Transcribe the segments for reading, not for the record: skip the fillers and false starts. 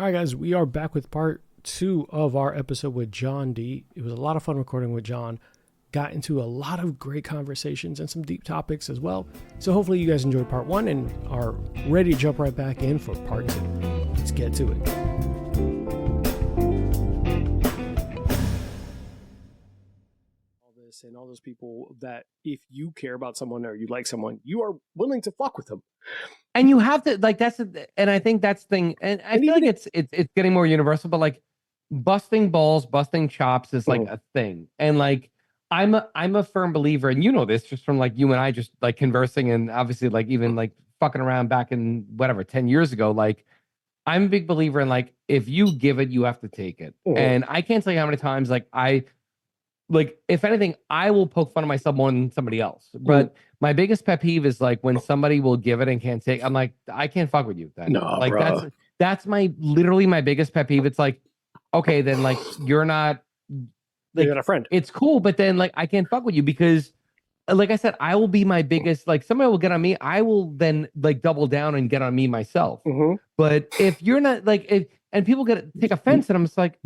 All right, guys, we are back with part two of our episode with John D. It was a lot of fun recording with John. Got into a lot of great conversations and some deep topics as well. So hopefully you guys enjoyed part one and are ready to jump right back in for part two. Let's get to it. All this and all those people that if you care about someone or you like someone, you are willing to fuck with them. And you have to and I think that's the thing, and I feel like it's getting more universal, but like busting balls, busting chops is like a thing. And like I'm a firm believer, and you know this just from like you and I just like conversing, and obviously like even like fucking around back in whatever 10 years ago. Like I'm a big believer in like if you give it, you have to take it. And I can't tell you how many times like if anything, I will poke fun of myself more than somebody else. But my biggest pet peeve is like when somebody will give it and can't take. I'm like, I can't fuck with you. Then. No, like bro. that's literally my biggest pet peeve. It's like, okay, then like you're not a friend. It's cool, but then like I can't fuck with you because, like I said, I will be my biggest. Like somebody will get on me, I will then like double down and get on me myself. But if you're not and people take offense, and I'm just like.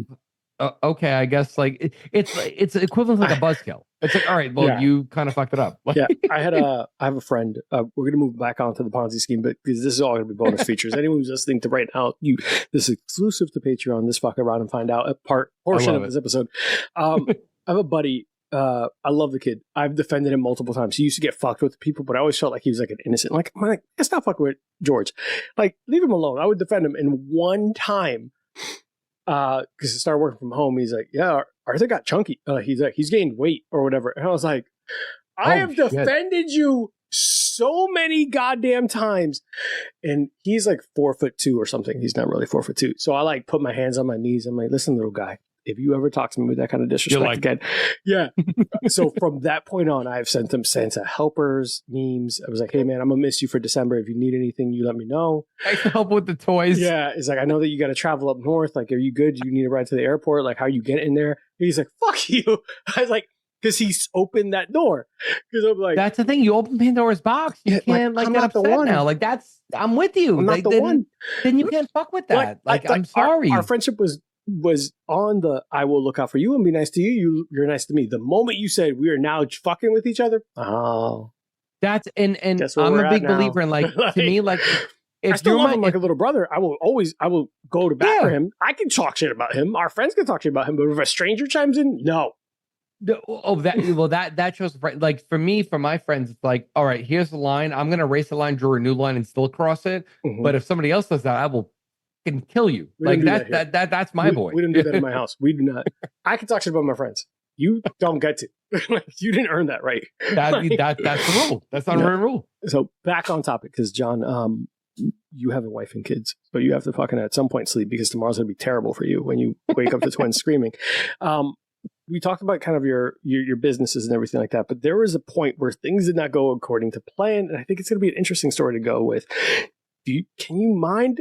Okay, I guess like it's equivalent to like a buzzkill. It's like, all right, well, you kind of fucked it up. Yeah, I have a friend. We're gonna move back onto the Ponzi scheme, but because this is all gonna be bonus features. Anyone who's listening to right now, this is exclusive to Patreon. This fuck around and find out a portion of this episode. I have a buddy. I love the kid. I've defended him multiple times. He used to get fucked with people, but I always felt like he was like an innocent. Like, I'm like, stop fucking with George. Like, leave him alone. I would defend him. And one time. Because he started working from home, he's like, yeah, Arthur got chunky. He's like, he's gained weight or whatever. And I was like, I have defended you so many goddamn times. And he's like 4'2" or something. He's not really 4'2". So I like put my hands on my knees. I'm like, listen, little guy, if you ever talk to me with that kind of disrespect again. Yeah. So from that point on, I've sent him Santa helpers, memes. I was like, hey man, I'm gonna miss you for December. If you need anything, you let me know. I can help with the toys. Yeah. It's like, I know that you got to travel up north. Like, are you good? Do you need a ride to the airport? Like, how you get in there? He's like, fuck you. I was like, because he's opened that door. Because I'm like, that's the thing. You open Pandora's box. You can't like get upset now. Like I'm with you. I'm not the one. Then you can't fuck with that. Like I'm sorry. Our friendship was on the I will look out for you and be nice to you. You're nice to me. The moment you said we are now fucking with each other, that's and I'm a big believer in like to me like if I still love him like a little brother. I will go to bat for him. I can talk shit about him. Our friends can talk shit about him, but if a stranger chimes in, no. That shows like for me, for my friends, it's like, all right, here's the line. I'm gonna erase the line, draw a new line, and still cross it. But if somebody else does that, I will can kill you. Like that's my boy. We don't do that in my house. We do not. I can talk shit about my friends. You don't get to. You didn't earn that right. That's the rule. That's not a real rule. So back on topic, because John, you have a wife and kids, but you have to fucking at some point sleep because tomorrow's gonna be terrible for you when you wake up to twins screaming. We talked about kind of your businesses and everything like that, but there was a point where things did not go according to plan, and I think it's going to be an interesting story to go with. Do you mind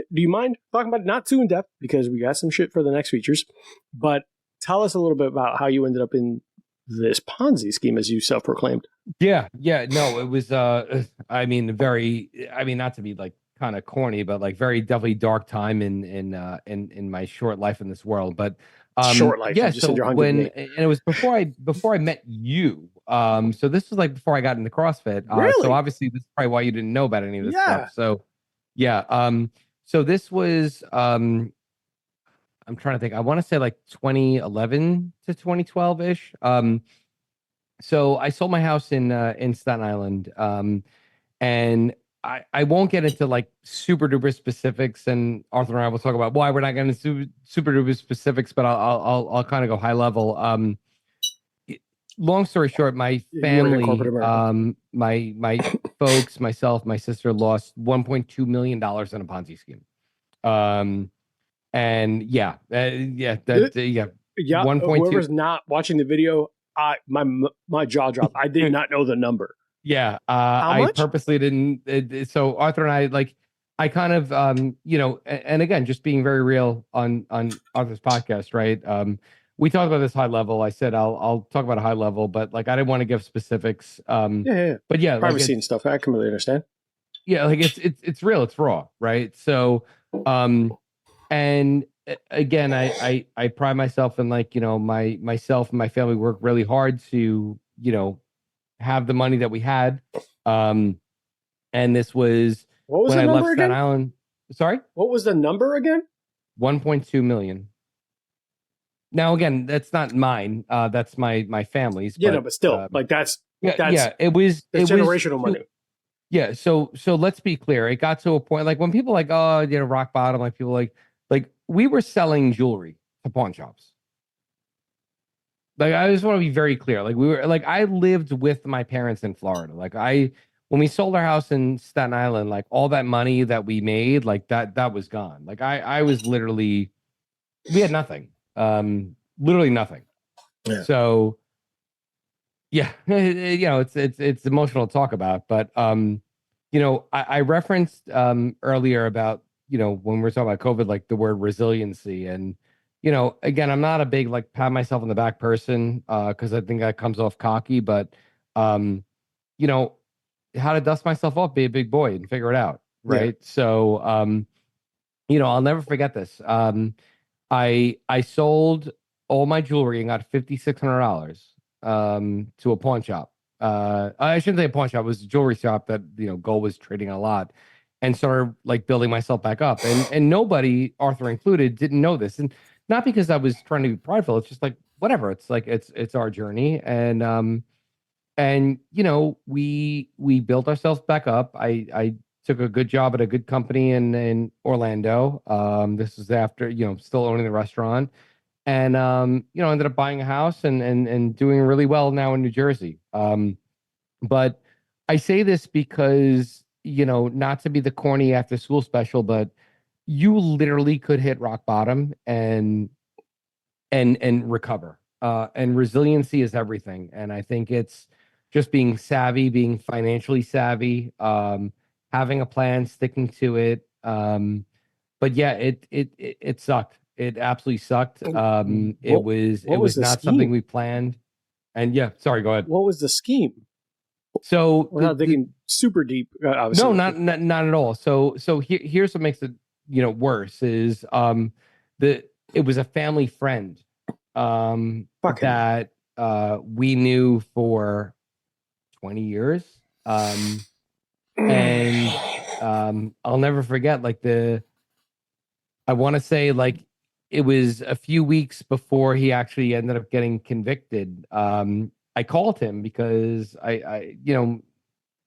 talking about it? Not too in depth because we got some shit for the next features, but tell us a little bit about how you ended up in this Ponzi scheme as you self-proclaimed. Yeah. No, it was, not to be like kind of corny, but like very definitely dark time in my short life in this world, but short life. Yeah. So and it was before I met you. So this was like before I got into CrossFit. Really? So obviously this is probably why you didn't know about any of this stuff. So yeah. So this was I'm trying to think. I want to say like 2011 to 2012 ish. So I sold my house in Staten Island. And I won't get into like super duper specifics, and Arthur and I will talk about why we're not getting into super duper specifics, but I'll kind of go high level. Long story short, my family, my folks, myself, my sister lost $1.2 million in a Ponzi scheme. Whoever's not watching the video, my jaw dropped. I did not know the number. Yeah, I purposely didn't. So Arthur and I, like, I kind of, and again, just being very real on Arthur's podcast, right? We talked about this high level. I said I'll talk about a high level, but like I didn't want to give specifics. Yeah. But yeah, privacy and stuff. I completely understand. Yeah, like it's real, it's raw, right? So, And again, I pride myself in like, myself and my family work really hard to, have the money that we had. And this was What was when the I left number Staten again? Island. Sorry? What was the number again? 1.2 million. Now, again, that's not mine. That's my family's, Yeah, no, but but still, like that's yeah, it was generational money. Yeah, so let's be clear. It got to a point like when people like, oh, rock bottom, like people like we were selling jewelry to pawn shops. Like I just want to be very clear. Like we were like I lived with my parents in Florida. Like when we sold our house in Staten Island, like all that money that we made, like that was gone. Like I was literally we had nothing. Literally nothing. Yeah. So yeah, it's emotional to talk about, but I referenced earlier about when we were talking about COVID, like the word resiliency, and again, I'm not a big like pat myself on the back person because I think that comes off cocky, but um, you know, how to dust myself off, be a big boy, and figure it out, right? Yeah. So I'll never forget this. I sold all my jewelry and got $5,600 to a pawn shop. I shouldn't say a pawn shop. It was a jewelry shop that Gold was trading a lot, and started like building myself back up. And nobody, Arthur included, didn't know this, and not because I was trying to be prideful. It's just like whatever. It's like it's our journey, and we built ourselves back up. I took a good job at a good company in Orlando. This was after still owning the restaurant, and ended up buying a house and doing really well now in New Jersey. But I say this because not to be the corny after school special, but you literally could hit rock bottom and recover. And resiliency is everything. And I think it's just being savvy, being financially savvy, having a plan, sticking to it. But yeah, it sucked. It absolutely sucked. It was the not scheme? something we planned. And yeah, sorry, go ahead. What was the scheme? So we're not digging super deep. Obviously. No, not at all. So here's what makes it worse is it was a family friend that we knew for 20 years. And I'll never forget I want to say like it was a few weeks before he actually ended up getting convicted. I called him because I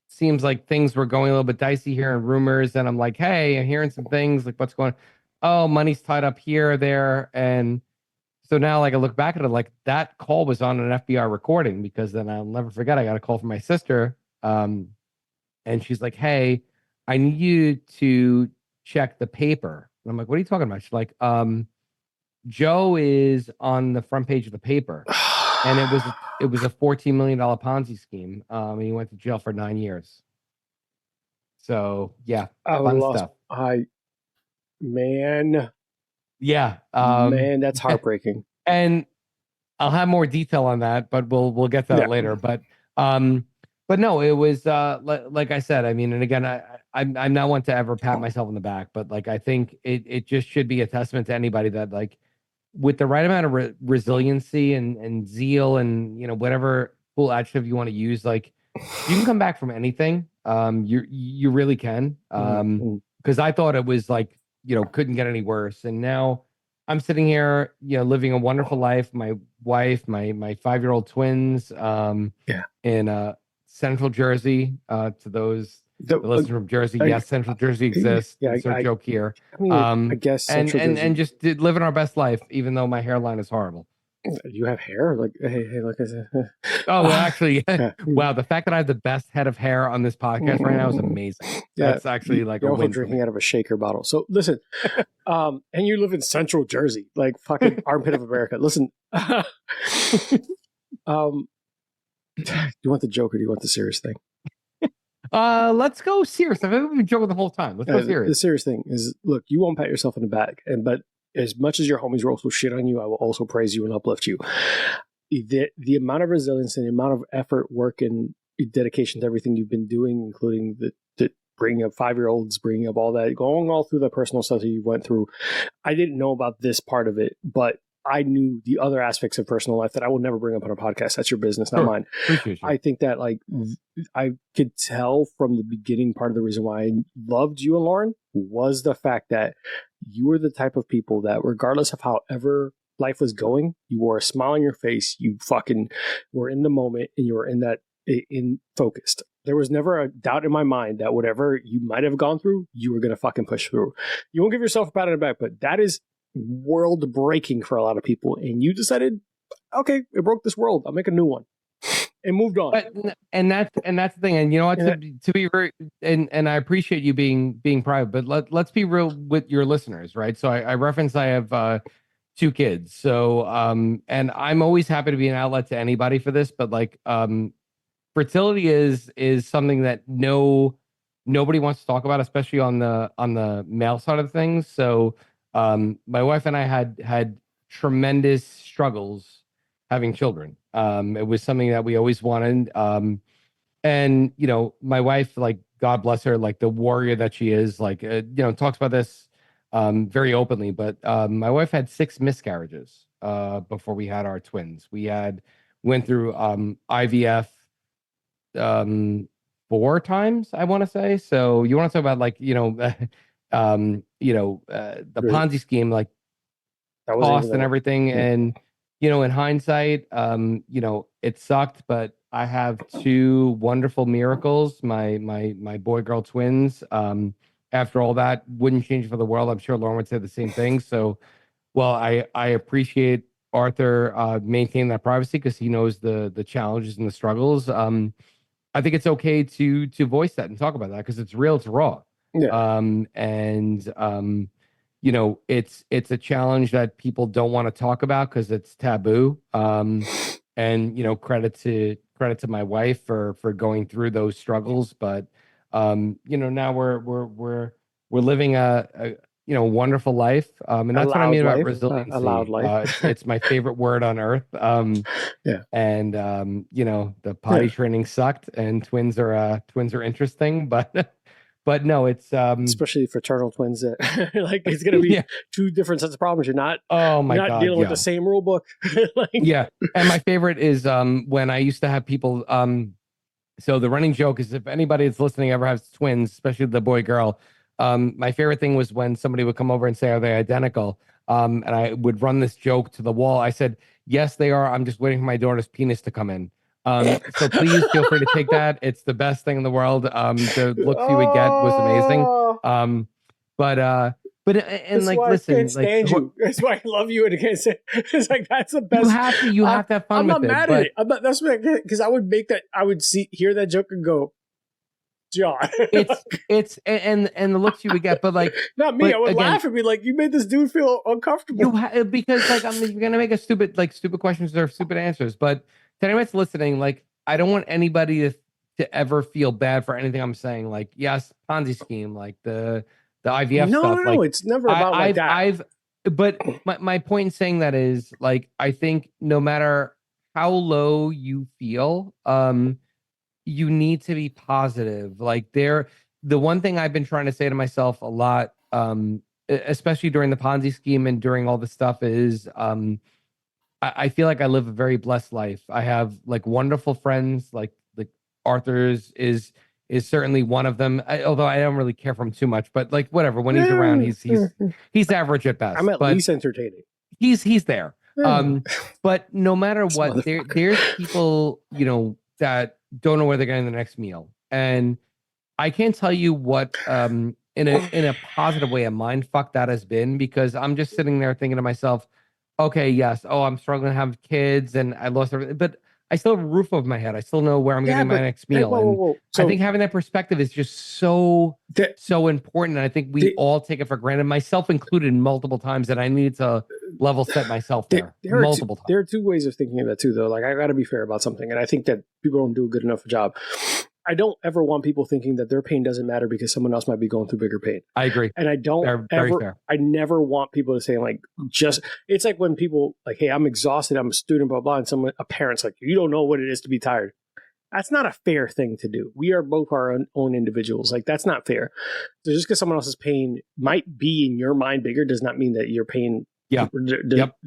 seems like things were going a little bit dicey here and rumors, and I'm like, hey, I'm hearing some things, like what's going on? Oh, money's tied up here or there. And so now like I look back at it, like that call was on an FBI recording, because then I'll never forget, I got a call from my sister. And she's like, hey, I need you to check the paper. And I'm like, what are you talking about? She's like, Joe is on the front page of the paper. And it was a $14 million Ponzi scheme. And he went to jail for 9 years. So yeah, fun stuff. Man. Yeah. Man, that's heartbreaking. And I'll have more detail on that, but we'll get to that later. But no, it was like I said, I mean, and again, I'm not one to ever pat myself on the back, but like I think it just should be a testament to anybody that like with the right amount of resiliency and zeal and whatever cool adjective you want to use, like you can come back from anything. You really can. Because I thought it was like couldn't get any worse, and now I'm sitting here living a wonderful life. My wife, my 5-year-old twins, in Central Jersey. To those listeners from Jersey, yes, Central Jersey exists. Yeah, it's our joke here. I mean, I guess and just living our best life, even though my hairline is horrible. You have hair? Like, hey, look at that. Oh, well, actually, wow. The fact that I have the best head of hair on this podcast right now is amazing. Yeah, that's actually like you're a also win drinking out of a shaker bottle. So listen, and you live in Central Jersey, like fucking armpit of America. Listen, do you want the joke or do you want the serious thing? Let's go serious. I've been joking the whole time. Let's go serious. The serious thing is, look, you won't pat yourself in the back, but as much as your homies will also shit on you, I will also praise you and uplift you. The amount of resilience and the amount of effort, work, and dedication to everything you've been doing, including the bringing up 5-year-olds, bringing up all that, going all through the personal stuff that you went through. I didn't know about this part of it, but I knew the other aspects of personal life that I will never bring up on a podcast. That's your business, not mine. Appreciate you. I think that like I could tell from the beginning, part of the reason why I loved you and Lauren was the fact that you were the type of people that regardless of however life was going, you wore a smile on your face, you fucking were in the moment, and you were in focused. There was never a doubt in my mind that whatever you might have gone through, you were going to fucking push through. You won't give yourself a pat on the back, but that is world breaking for a lot of people. And you decided, okay, it broke this world. I'll make a new one. And moved on. And that's the thing. And you know what? To be very and I appreciate you being private, but let's be real with your listeners, right? So I referenced I have 2 kids. So and I'm always happy to be an outlet to anybody for this, but like fertility is something that nobody wants to talk about, especially on the male side of things. So my wife and I had tremendous struggles having children. It was something that we always wanted. And you know, my wife, like God bless her, like the warrior that she is, like you know, talks about this very openly. But my wife had 6 miscarriages before we had our twins. We went through IVF 4 times, I want to say. So you want to talk about like the Ponzi scheme, like cost and everything. Yeah. And you know, in hindsight, you know, it sucked, but I have 2 wonderful miracles. My boy girl twins. After all that, wouldn't change for the world. I'm sure Lauren would say the same thing. So, well, I appreciate Arthur maintaining that privacy because he knows the challenges and the struggles. I think it's okay to voice that and talk about that because it's real, it's raw. Yeah. You know, it's a challenge that people don't want to talk about because it's taboo. And you know, credit to my wife for going through those struggles. But you know, now we're living a wonderful life. And that's what I mean about resiliency. A loud life. It's my favorite word on earth. Yeah. And you know, the potty training sucked, and twins are interesting, but no, it's especially fraternal twins that like it's gonna be 2 different sets of problems. You're not dealing with the same rule book. Like, yeah. And my favorite is when I used to have people so the running joke is if anybody that's listening ever has twins, especially the boy girl, my favorite thing was when somebody would come over and say, are they identical? And I would run this joke to the wall. I said, yes, they are. I'm just waiting for my daughter's penis to come in. So please feel free to take that. It's the best thing in the world. The looks you would get was amazing. But and like, listen, I can't stand you. That's why I love you. And I can't say it's like that's the best. You have to have fun. I'm not mad at it. I'm not. That's what because I would make that. I would hear that joke and go, John. it's and the looks you would get, but like not me. I would laugh and be like, you made this dude feel uncomfortable. Because like you're gonna make a stupid questions deserve stupid answers. But to anyone that's listening, like I don't want anybody to ever feel bad for anything I'm saying. Like yes, Ponzi scheme, like the IVF stuff. No, it's never about that. But my point in saying that is like I think no matter how low you feel, you need to be positive. Like the one thing I've been trying to say to myself a lot, especially during the Ponzi scheme and during all this stuff is, I feel like I live a very blessed life. I have like wonderful friends, like Arthur's is certainly one of them. Although I don't really care for him too much, but like whatever, when he's around, he's average at best. I'm at least entertaining. He's there. But no matter what, there's people, you know, that don't know where they're getting the next meal. And I can't tell you what in a positive way a mind fuck that has been, because I'm just sitting there thinking to myself, okay, yes, I'm struggling to have kids and I lost everything, but I still have a roof over my head. I still know where I'm getting my next meal. Whoa. So, I think having that perspective is just so important. And I think we all take it for granted, myself included, multiple times, that I need to level set myself there multiple times. There are 2 ways of thinking of that too, though. Like I got to be fair about something. And I think that people don't do a good enough job. I don't ever want people thinking that their pain doesn't matter because someone else might be going through bigger pain. I agree. And I don't I never want people to say like, it's like when people like, hey, I'm exhausted, I'm a student, blah, blah. And a parent's like, you don't know what it is to be tired. That's not a fair thing to do. We are both our own individuals. Like, that's not fair. So just because someone else's pain might be in your mind bigger does not mean that your pain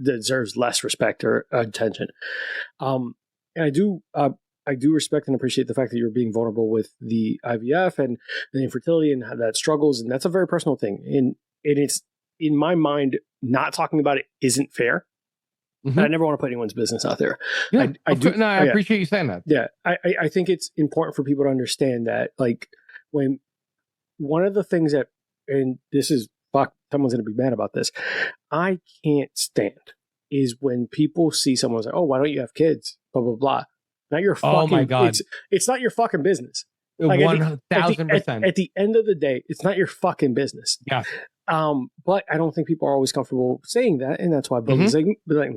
deserves less respect or attention. And I do respect and appreciate the fact that you're being vulnerable with the IVF and the infertility and how that struggles. And that's a very personal thing. And it's, in my mind, not talking about it isn't fair. Mm-hmm. I never want to put anyone's business out there. Yeah, I appreciate you saying that. Yeah. I think it's important for people to understand that, like, when one of the things that, and this is, fuck, someone's going to be mad about this, I can't stand is when people see someone's like, oh, why don't you have kids? Blah, blah, blah. Not your fucking, oh my God. It's not your fucking business. Like, 1,000%. At the end of the day, it's not your fucking business. Yeah. But I don't think people are always comfortable saying that, and that's why bullies,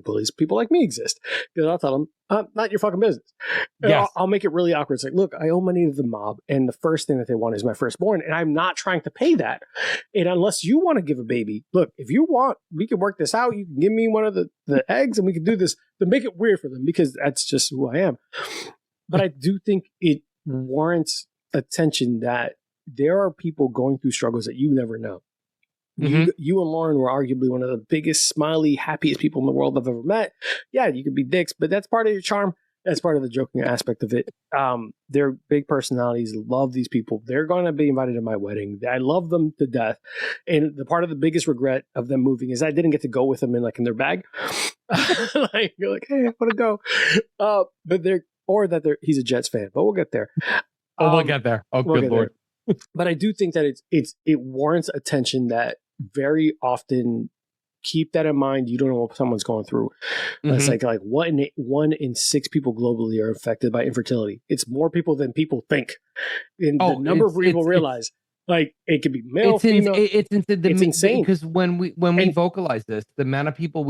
bullies, people like me exist. Because I'll tell them, not your fucking business. Yes. I'll make it really awkward. It's like, look, I owe money to the mob, and the first thing that they want is my firstborn, and I'm not trying to pay that. And unless you want to give a baby, look, if you want, we can work this out. You can give me one of the eggs, and we can do this to make it weird for them, because that's just who I am. But I do think it warrants attention that there are people going through struggles that you never know. Mm-hmm. You and Lauren were arguably one of the biggest, smiley, happiest people in the world I've ever met. Yeah, you could be dicks, but that's part of your charm. That's part of the joking aspect of it. They're big personalities. Love these people. They're going to be invited to my wedding. I love them to death. And the part of the biggest regret of them moving is I didn't get to go with them in their bag. Like, you're like, hey, I want to go. But he's a Jets fan. But we'll get there. We'll get there. Oh, good Lord. But I do think that it warrants attention that very often keep that in mind. You don't know what someone's going through. Mm-hmm. It's like 1 in 6 people globally are affected by infertility. It's more people than people think. And the number of people realize, like, it could be male, female. It's insane. Because when we vocalize this, the amount of people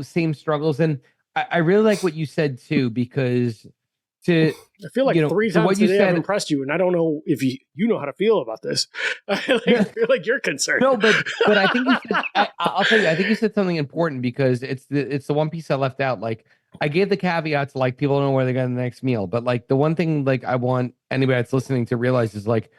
same struggles. And I really like what you said too, because I feel like 3 times today I've impressed you, and I don't know if you know how to feel about this. I feel like you're concerned. No, but I think you said, I'll tell you, I think you said something important, because it's the one piece I left out. Like, I gave the caveats, like, people don't know where they're getting the next meal, but like the one thing, like, I want anybody that's listening to realize is, like,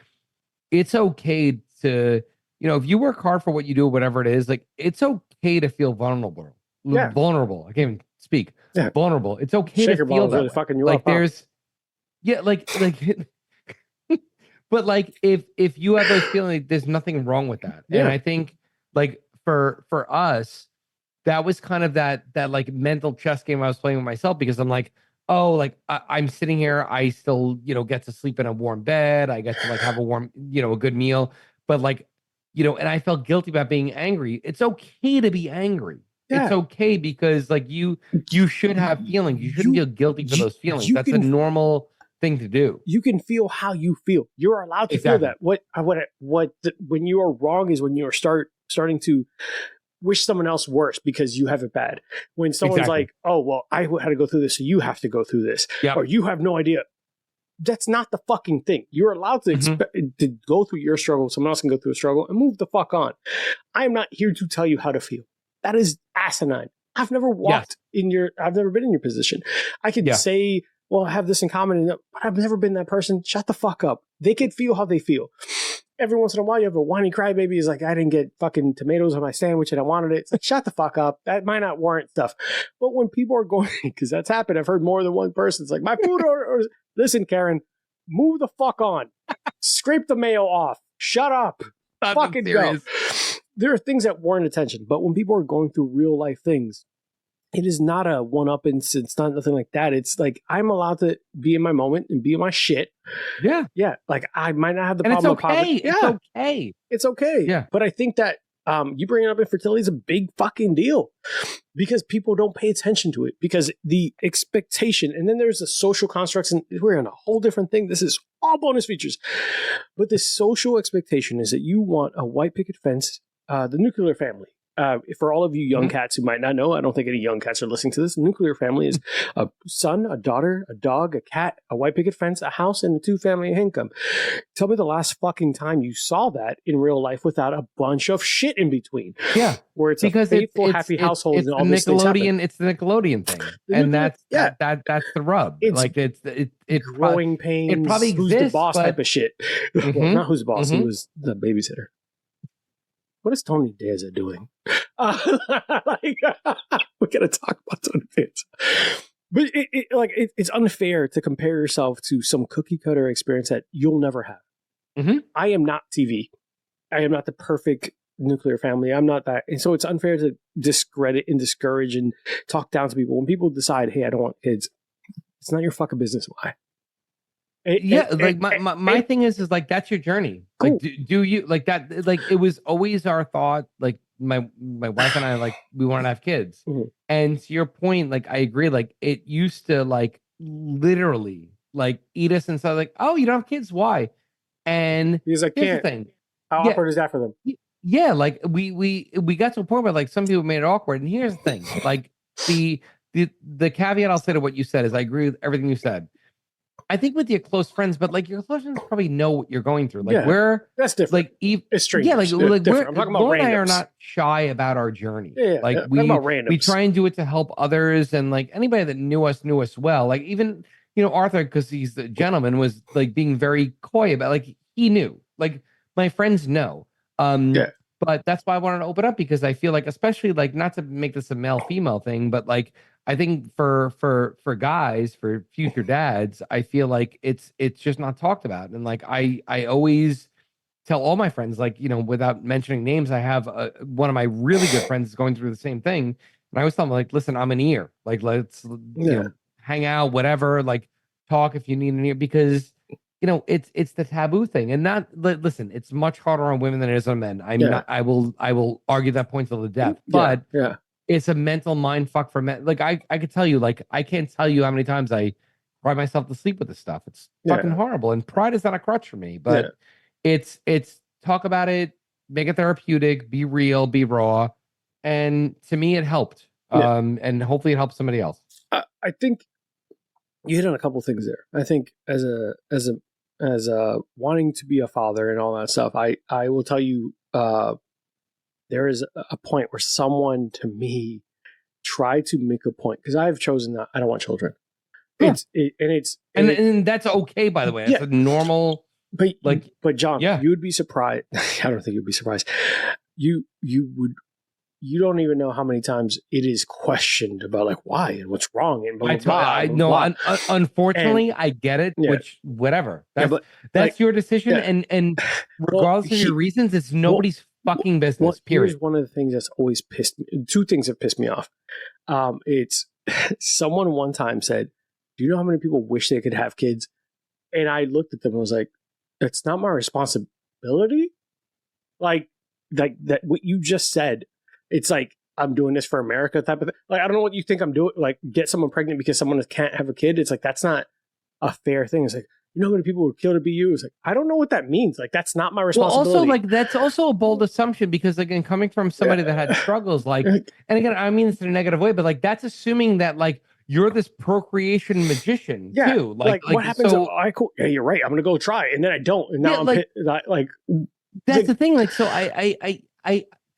it's okay to, if you work hard for what you do, whatever it is, like, it's okay to feel vulnerable. Yeah. Vulnerable. I can't even speak. Yeah. Vulnerable. It's okay to feel that really fucking you like up, there's but like if you have those feelings, there's nothing wrong with that. Yeah. And I think, like, for us, that was kind of that like mental chess game I was playing with myself, because I'm like, oh, like I'm sitting here, I still get to sleep in a warm bed, I get to like have a warm a good meal, but like and I felt guilty about being angry. It's okay to be angry. Yeah. It's okay, because like you should have feelings. You shouldn't feel guilty for those feelings. That's a normal thing to do. You can feel how you feel. You're allowed to feel that. When you are wrong is when you are starting to wish someone else worse because you have it bad. When someone's like, oh, well, I had to go through this, so you have to go through this. Yep. Or you have no idea. That's not the fucking thing. You're allowed to to go through your struggle. Someone else can go through a struggle and move the fuck on. I am not here to tell you how to feel. That is asinine. I've never I've never been in your position. I could say, well, I have this in common, but I've never been that person. Shut the fuck up. They could feel how they feel. Every once in a while, you have a whiny crybaby is like, I didn't get fucking tomatoes on my sandwich and I wanted it. It's like, shut the fuck up. That might not warrant stuff. But when people are going, because that's happened, I've heard more than one person. It's like, my food order. Listen, Karen, move the fuck on. Scrape the mayo off. Shut up. Fucking go. There are things that warrant attention, but when people are going through real life things, it is not a one-up instance. It's not nothing like that. It's like, I'm allowed to be in my moment and be in my shit. Yeah. Yeah. Like, I might not have the problem with poverty. It's okay. It's okay. Yeah. But I think that you bringing up infertility is a big fucking deal, because people don't pay attention to it, because the expectation, and then there's the social constructs, and we're on a whole different thing. This is all bonus features. But the social expectation is that you want a white picket fence, the nuclear family. For all of you young cats who might not know, I don't think any young cats are listening to this. A nuclear family is a son, a daughter, a dog, a cat, a white picket fence, a house, and a 2-family income. Tell me the last fucking time you saw that in real life without a bunch of shit in between. Yeah, where it's because a faithful, happy household and all this Nickelodeon. It's the Nickelodeon thing, and that's the rub. It's like it growing pains. It probably who's exists, the boss type of shit. Well, not who's the boss. Who was the babysitter. What is Tony Danza doing? We gotta talk about Tony Danza. But it's unfair to compare yourself to some cookie cutter experience that you'll never have. I am not TV. I am not the perfect nuclear family. I'm not that. And so it's unfair to discredit and discourage and talk down to people. When people decide, hey, I don't want kids, it's not your fucking business why. My thing is like, that's your journey. Cool. Like, do you like that? Like, it was always our thought, like my wife and I, like, we wanted to have kids. And to your point, like, I agree. Like, it used to like literally like eat us inside. Like, oh, you don't have kids? Why? And because I can't. The thing. How awkward is that for them? Yeah, like we got to a point where like some people made it awkward. And here's the thing, like the caveat I'll say to what you said is I agree with everything you said. I think with your close friends, but like your close friends probably know what you're going through. Like that's different. Like it's strange. Yeah, like I'm talking about Lauren and I are not shy about our journey. We try and do it to help others, and like anybody that knew us well. Like even Arthur, because he's the gentleman, was like being very coy about, like, he knew. Like my friends know. But that's why I wanted to open up, because I feel like, especially like, not to make this a male female thing, but like I think for guys, for future dads, I feel like it's just not talked about. And like I always tell all my friends, like, without mentioning names, I have one of my really good friends is going through the same thing, and I always tell them, like, listen, I'm an ear, like, let's hang out, whatever, like, talk if you need an ear, because it's the taboo thing. And not, listen, it's much harder on women than it is on men. I will argue that point till the death, but it's a mental mind fuck for men. Like I could tell you, like, I can't tell you how many times I cry myself to sleep with this stuff. It's fucking horrible. And pride is not a crutch for me, but it's talk about it, make it therapeutic, be real, be raw. And to me, it helped. And hopefully it helps somebody else. I think you hit on a couple things there. I think as a wanting to be a father and all that stuff, I will tell you, there is a point where someone to me tried to make a point, because I've chosen that I don't want children. And that's okay, by the way. It's a normal. But John, you would be surprised. I don't think you'd be surprised. You don't even know how many times it is questioned about, like, why and what's wrong and blah, blah, blah. I know. Unfortunately, I get it. Which, whatever. That's your decision, and regardless of your reasons, it's nobody's fucking business. Period. Here's one of the things that's always pissed me. Two things have pissed me off. It's someone one time said, "Do you know how many people wish they could have kids?" And I looked at them and was like, "It's not my responsibility." Like that. What you just said. It's like, I'm doing this for America type of thing. Like, I don't know what you think I'm doing. Like, get someone pregnant because someone can't have a kid. It's like, that's not a fair thing. It's like, you know how many people would kill to be you? It's like, I don't know what that means. Like, that's not my responsibility. Well, also, like, that's also a bold assume, because, again, coming from somebody that had struggles, like, and again, I mean this in a negative way, but like, that's assuming that, like, you're this procreation magician too. Like what happens? So, yeah, you're right. I'm gonna go try, and then I don't, and now that's the thing. Like, so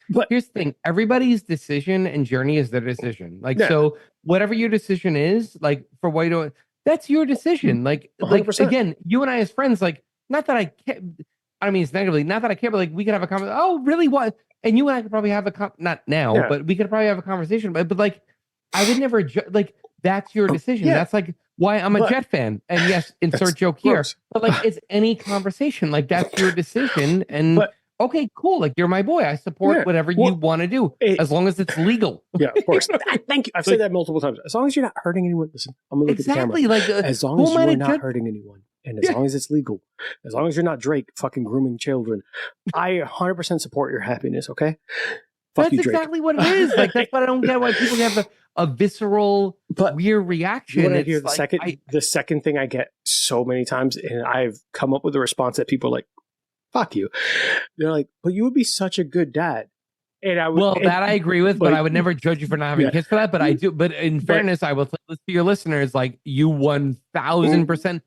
But here's the thing: everybody's decision and journey is their decision. Like, so whatever your decision is, like, for what you do, that's your decision. Like 100%. Again, you and I as friends, like, not that I care. I don't mean it's negatively, not that I care, but like, we could have a conversation. Oh, really? What? And you and I could probably have not now, but we could probably have a conversation. But like, I would never like. That's your decision. That's like why I'm a Jet fan. And yes, insert joke here. But like, it's any conversation. Like, that's your decision. And okay, cool. Like, you're my boy. I support whatever you want to do, as long as it's legal. Yeah, of course. Thank you. I've said that multiple times. As long as you're not hurting anyone. Listen, I'm gonna look at the camera. Like, as long as you're not hurting anyone, and as long as it's legal, as long as you're not Drake fucking grooming children, I 100% support your happiness. Okay. That's exactly what it is. Like, that's what I don't get. Why people have a visceral, weird reaction. You want to hear the second thing I get so many times, and I've come up with a response that people are like, "Fuck you." They're like, "But you would be such a good dad." And I would, well, that I agree with, but I would never judge you for not having kids for that. But I do. But in fairness, I will tell this to your listeners: like you 1000%.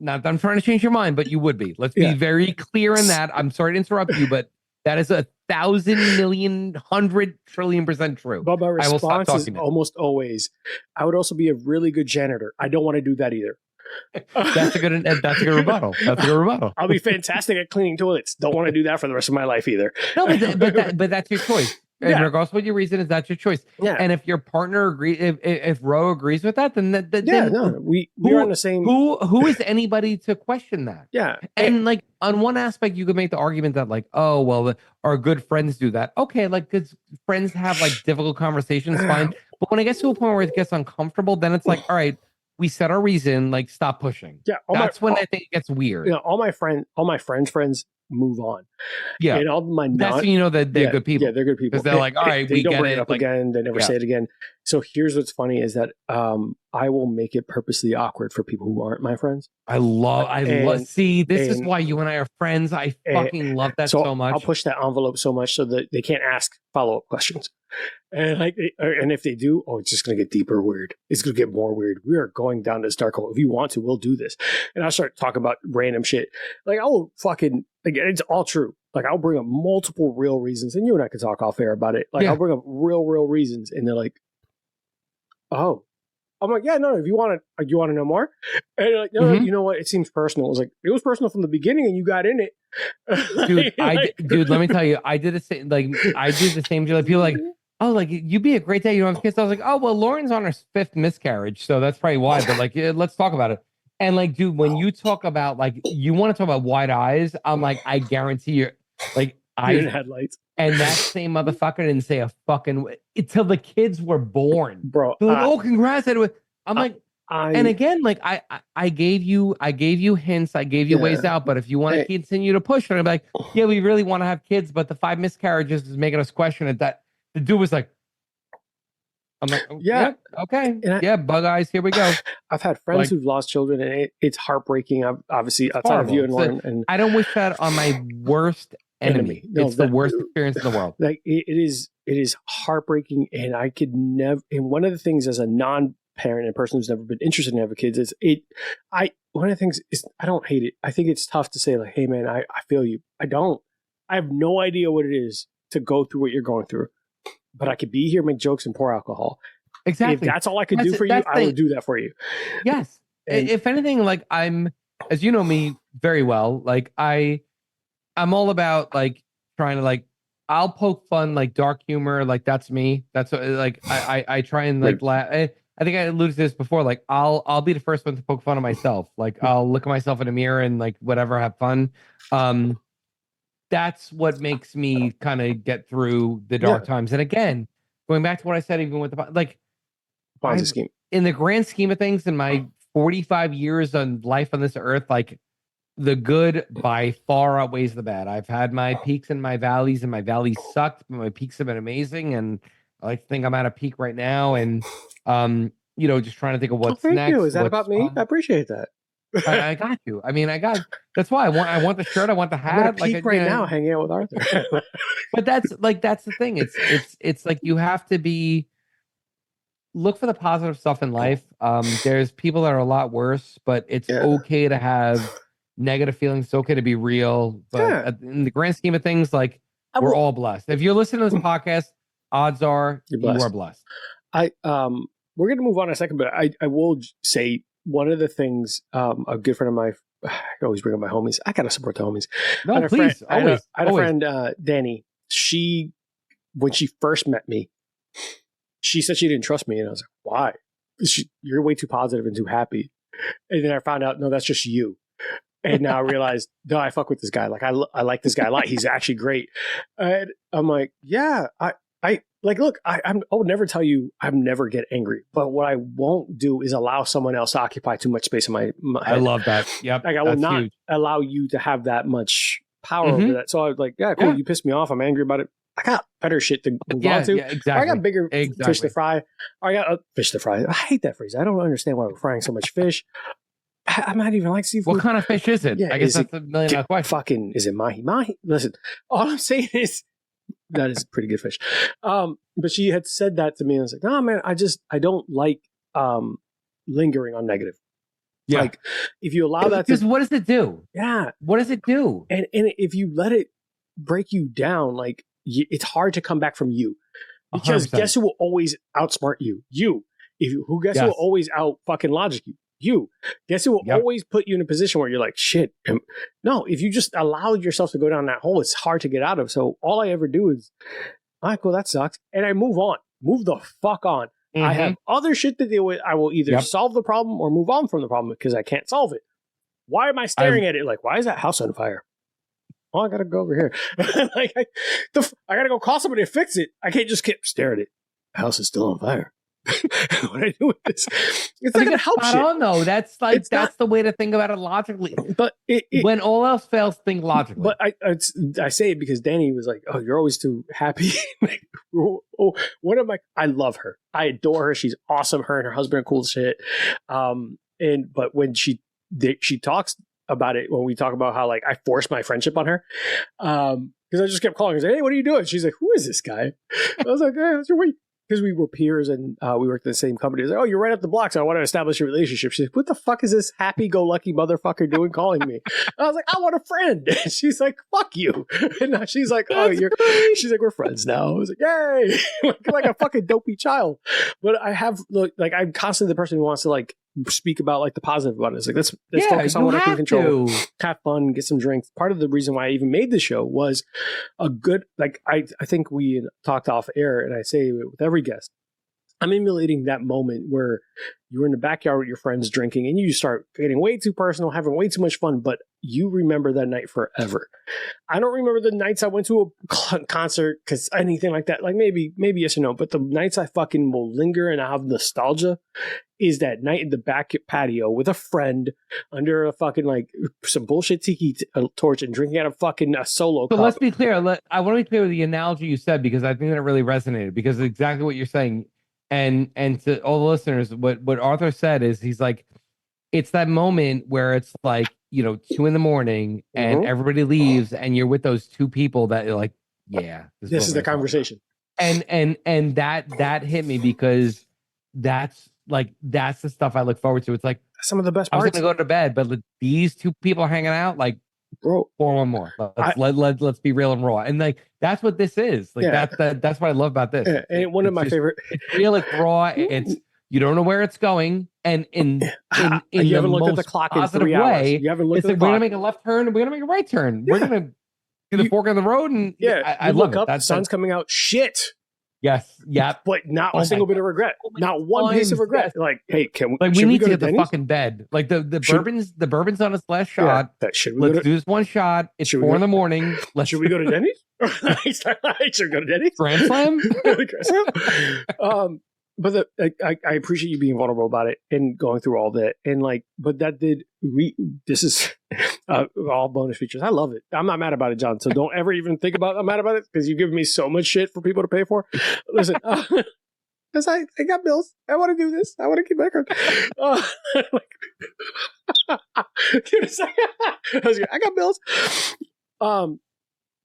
Not that I'm trying to change your mind, but you would be. Let's be very clear in that. I'm sorry to interrupt you, but that is 1,000,000,000,100,000,000,000,000% true. But my response is almost always, I would also be a really good janitor. I don't want to do that either. That's a good rebuttal. That's a good rebuttal. I'll be fantastic at cleaning toilets. Don't want to do that for the rest of my life either. No, but that's your choice. And regardless of what your reason is, that's your choice. Yeah. And if your partner agrees, if Ro agrees with that, then we are on the same. Who is anybody to question that? Yeah. And like on one aspect, you could make the argument that like, oh well, our good friends do that. Okay, like good friends have like difficult conversations, fine. But when it gets to a point where it gets uncomfortable, then it's like, all right, we set our reason, like stop pushing. Yeah. That's when I think it gets weird. You know, all my friends' move on. Yeah. And all my that's when you know that they're good people. Yeah, they're good people. Because they're like, all right, they don't bring it up again. They never say it again. So here's what's funny is that I will make it purposely awkward for people who aren't my friends. I love see, this is why you and I are friends. I fucking love that so much. I'll push that envelope so much so that they can't ask follow-up questions. And if they do, it's just going to get deeper weird. It's going to get more weird. We are going down this dark hole. If you want to, we'll do this. And I'll start talking about random shit. Like I will fucking, again, it's all true. Like I'll bring up multiple real reasons, and you and I can talk off air about it. Like I'll bring up real reasons, and they're like, "Oh," I'm like, "Yeah, no. If you want to, you want to know more?" And they're like, "No, you know what? It seems personal." I was like, "It was personal from the beginning, and you got in it." Dude, let me tell you, I did the same. Like I did the same. Like people like, oh, like you'd be a great dad. You don't have kids. I was like, oh well, Lauren's on her 5th miscarriage, so that's probably why. But like, let's talk about it. And like, dude, when you talk about like, you want to talk about wide eyes, I'm like, I guarantee you. Like I headlights, and that same motherfucker didn't say a fucking until the kids were born, bro. They're like, oh, congrats! I'm like, and again, like I gave you hints, I gave you ways out, but if you want to continue to push, I'm like, yeah, we really want to have kids, but the 5 miscarriages is making us question it. That the dude was like, I'm like, okay, bug eyes, here we go. I've had friends who've lost children, and it's heartbreaking. Obviously, outside of you and Lauren, and I don't wish that on my worst enemy. No, it's the worst experience in the world. Like it is heartbreaking, and I could never. And one of the things as a non-parent and person who's never been interested in having kids is one of the things is I don't hate it. I think it's tough to say like, hey man, I feel you. I have no idea what it is to go through what you're going through, but I could be here, make jokes, and pour alcohol. Exactly. If that's all I could do for you, I will do that for you. Yes. And if anything, like as you know me very well, like I'm all about like trying to like I'll poke fun, like dark humor, like that's me. That's like I try and like laugh. I think I alluded to this before. Like I'll be the first one to poke fun at myself. Like I'll look at myself in a mirror and like whatever, have fun. That's what makes me kind of get through the dark times. And again, going back to what I said, even with the like Ponzi scheme, in the grand scheme of things, in my 45 years on life on this earth, like the good by far outweighs the bad. I've had my peaks and my valleys sucked, but my peaks have been amazing. And I like to think I'm at a peak right now. And just trying to think of what's next. You. Is that about me? I appreciate that. I got you. I mean, that's why I want the shirt. I want the hat. I'm like now, hanging out with Arthur. But that's the thing. It's like you have to look for the positive stuff in life. There's people that are a lot worse, but it's okay to have negative feelings. It's okay to be real. But in the grand scheme of things, like we're all blessed. If you're listening to this podcast, odds are you are blessed. We're going to move on in a second, but I will say one of the things a good friend of mine, I always bring up my homies. I got to support the homies. No, please. I had a friend, Danny. When she first met me, she said she didn't trust me. And I was like, why? You're way too positive and too happy. And then I found out, no, that's just you. And now I realized, no, I fuck with this guy. Like, I like this guy a lot. He's actually great. And I'm like, yeah, I like, look, I would never tell you I'm never get angry. But what I won't do is allow someone else to occupy too much space in my head. I love that. Yep. Like, I will not allow you to have that much power over that. So I was like, yeah, cool. Yeah. You pissed me off. I'm angry about it. I got better shit to move on to. Yeah, exactly. Or I got bigger fish to fry. Or I got fish to fry. I hate that phrase. I don't understand why we're frying so much fish. I'm not even like seafood. What kind of fish is it? Yeah, I guess that's $1 million question. Is it mahi? Mahi? Listen, all I'm saying is that is pretty good fish. But she had said that to me. And I was like, "No, man, I don't like lingering on negative. Yeah. Like if you allow that, because what does it do? Yeah, what does it do? And if you let it break you down, like it's hard to come back from you. Because 100%. Guess who will always outsmart you? You. Guess who will always out fucking logic you? You. Guess who will always put you in a position where you're like, shit. No, if you just allow yourself to go down that hole, it's hard to get out of. So all I ever do is, all right, cool, that sucks. And I move on. Move the fuck on. Mm-hmm. I have other shit to deal with. I will either solve the problem or move on from the problem because I can't solve it. Why am I staring at it like, why is that house on fire? Oh, I gotta go over here. Like, I gotta go call somebody to fix it. I can't just stare at it. The house is still on fire. What I do with this? It's not gonna help shit. I don't know. That's the way to think about it logically. But when all else fails, think logically. But I say it because Danny was like, "Oh, you're always too happy." Like, I love her. I adore her. She's awesome. Her and her husband are cool as shit. But when she talks about it, when we talk about how like I forced my friendship on her, because I just kept calling her, "Hey, what are you doing?" She's like, "Who is this guy?" I was like, "Hey, what's your weight?" Because we were peers and we worked in the same company. I was like, "Oh, you're right up the block, so I want to establish a relationship." She's like, "What the fuck is this happy-go-lucky motherfucker doing calling me?" I was like, "I want a friend." She's like, "Fuck you." And now she's like, she's like, "We're friends now." I was like, "Yay!" like a fucking dopey child. But I'm constantly the person who wants to like speak about like the positive about it. It's like let's focus on what I can control, have fun, get some drinks. Part of the reason why I even made this show was a good I think we talked off air, and I say it with every guest. I'm emulating that moment where you're in the backyard with your friends drinking and you start getting way too personal, having way too much fun, but you remember that night forever. I don't remember the nights I went to a concert because anything like that, like maybe yes or no, but the nights I fucking will linger and I have nostalgia is that night in the back patio with a friend under a fucking like some bullshit tiki torch and drinking out of fucking a solo cup. So let's be clear. I want to be clear with the analogy you said because I think that it really resonated because it's exactly what you're saying. And to all the listeners, what Arthur said is he's like, it's that moment where it's like, 2 a.m. and everybody leaves and you're with those two people that you're like, yeah, this is the conversation. And that hit me because that's the stuff I look forward to. It's like some of the best parts. I was going to go to bed, but these two people are hanging out like, bro, pour one more. Let's be real and raw. And like that's what this is. Like that's what I love about this. Yeah, and one of my favorite. It's real. It's raw. It's you don't know where it's going. And in you haven't looked at the clock in 3 hours. Way, you haven't looked at the clock. We're gonna make a left turn. And we're gonna make a right turn. We're gonna get a fork in the road. And I look love up. It. The sun's coming out. Shit. Yes. Yeah. But not a single bit of regret. Not one piece of regret. Yes. Like, hey, we need to get the fucking bed. Like the bourbon's on its last shot. Let's do this one shot. It's 4 a.m. Should we go to Denny's? Should we go to Denny's? Grand Slam? But I appreciate you being vulnerable about it and going through all that. And like, but that this is all bonus features. I love it. I'm not mad about it, John. So don't ever even think about I'm mad about it because you've given me so much shit for people to pay for. Listen, because I got bills. I want to do this. I want to keep my card. Give me a second. I got bills.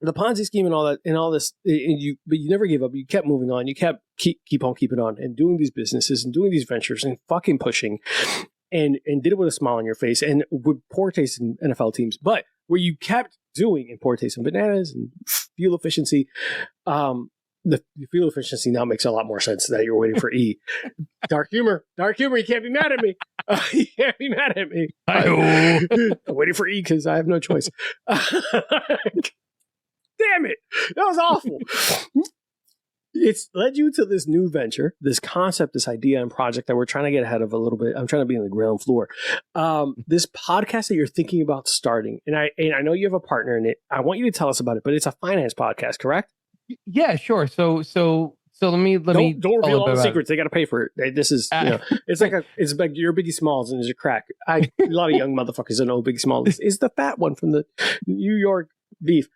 The Ponzi scheme and all that and all this, but you never gave up. You kept moving on. You kept keep on keeping on and doing these businesses and doing these ventures and fucking pushing and did it with a smile on your face and with poor taste in NFL teams. But where you kept doing in poor taste in bananas and fuel efficiency, the fuel efficiency now makes a lot more sense that you're waiting for E. Dark humor. You can't be mad at me. You can't be mad at me. I'm waiting for E because I have no choice. Damn it. That was awful. It's led you to this new venture, this concept, this idea and project that we're trying to get ahead of a little bit. I'm trying to be on the ground floor. This podcast that you're thinking about starting, and I know you have a partner in it. I want you to tell us about it, but it's a finance podcast, correct? Yeah, sure. So let me don't reveal all the secrets. They got to pay for it. This is it's like you're Biggie Smalls and there's a crack. A lot of young motherfuckers don't know Biggie Smalls is the fat one from the New York beef.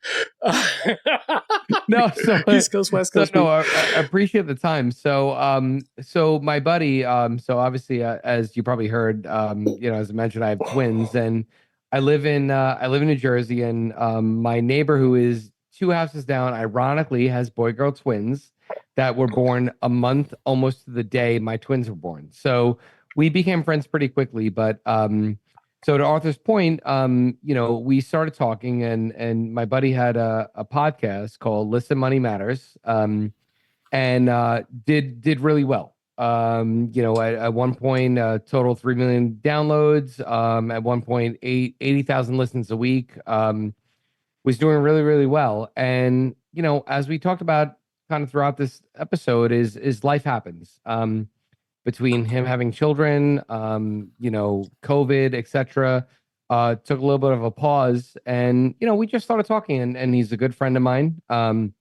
No, so East Coast, West Coast. So, no, I appreciate the time. So my buddy, so obviously, as you probably heard, as I mentioned, I have twins, and I live in New Jersey, and my neighbor who is two houses down, ironically, has boy-girl twins that were born a month almost to the day my twins were born. So we became friends pretty quickly. But so to Arthur's point, we started talking, and my buddy had a podcast called Listen Money Matters, and did really well. At one point, total 3 million downloads. At one point, 80,000 listens a week. Was doing really, really well. And, as we talked about kind of throughout this episode, is life happens. Between him having children, COVID, etc. Took a little bit of a pause, and, we just started talking, and he's a good friend of mine. And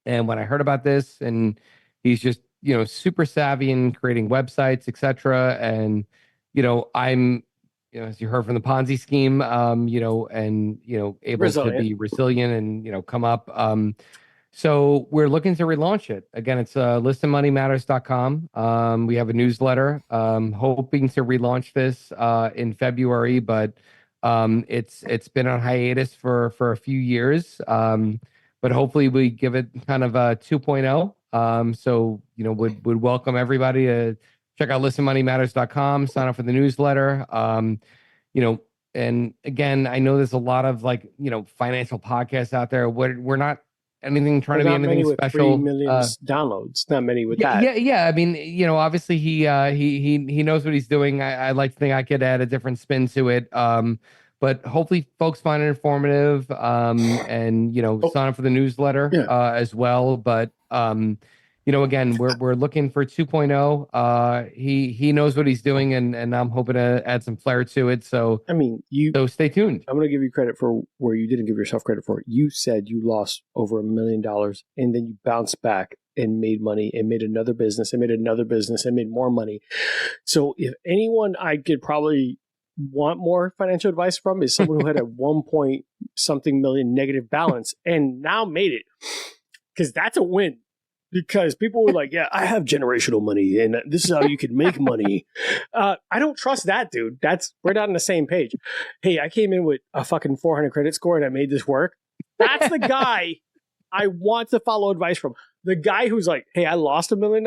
when I heard about this, and he's just, super savvy in creating websites, etc. And, I'm, as you heard from the Ponzi scheme, able Resilient. to be resilient and, come up. So we're looking to relaunch it. Again, it's listenmoneymatters.com. We have a newsletter, hoping to relaunch this in February, but it's been on hiatus for a few years. But hopefully we give it kind of a 2.0. So, would welcome everybody to check out listenmoneymatters.com, sign up for the newsletter. And again, I know there's a lot of financial podcasts out there. We're not anything trying to be anything special. 3 million downloads, not many with that. Yeah. I mean, obviously he knows what he's doing. I like to think I could add a different spin to it. But hopefully folks find it informative, and, sign up for the newsletter, as well. But, again, we're looking for 2.0. He knows what he's doing, and I'm hoping to add some flair to it. So, so stay tuned. I'm going to give you credit for where you didn't give yourself credit for. You said you lost over $1 million, and then you bounced back and made money and made another business and made another business and made more money. So if anyone I could probably want more financial advice from is someone who had a 1 point something million negative balance and now made it, because that's a win. Because people were like, yeah, I have generational money and this is how you can make money. I don't trust that, dude. We're not on the same page. Hey, I came in with a fucking 400 credit score and I made this work. That's the guy I want to follow advice from. The guy who's like, hey, I lost $1 million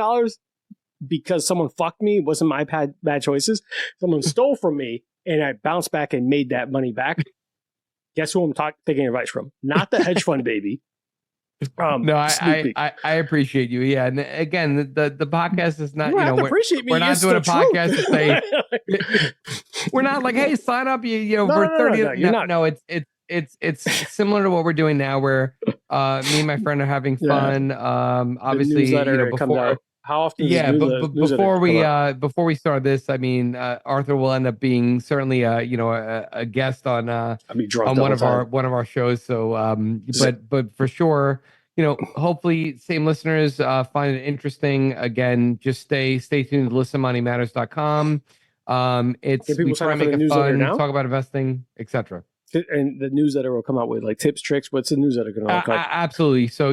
because someone fucked me. It wasn't my bad choices. Someone stole from me and I bounced back and made that money back. Guess who I'm taking advice from? Not the hedge fund baby. No, I appreciate you. Yeah, and again, the podcast is not. We're not doing a podcast to say we're not like, hey, sign up. For 30. No, you're not. No, it's similar to what we're doing now, where me and my friend are having fun. Obviously, before. How often? Yeah, but before we start this, I mean, Arthur will end up being certainly a guest on one of our shows. So but for sure, hopefully same listeners find it interesting. Again, just stay tuned to listenmoneymatters.com. We try to make it fun, talk about investing, etc. And the newsletter will come out with like tips, tricks. What's the newsletter going to look like? Absolutely. So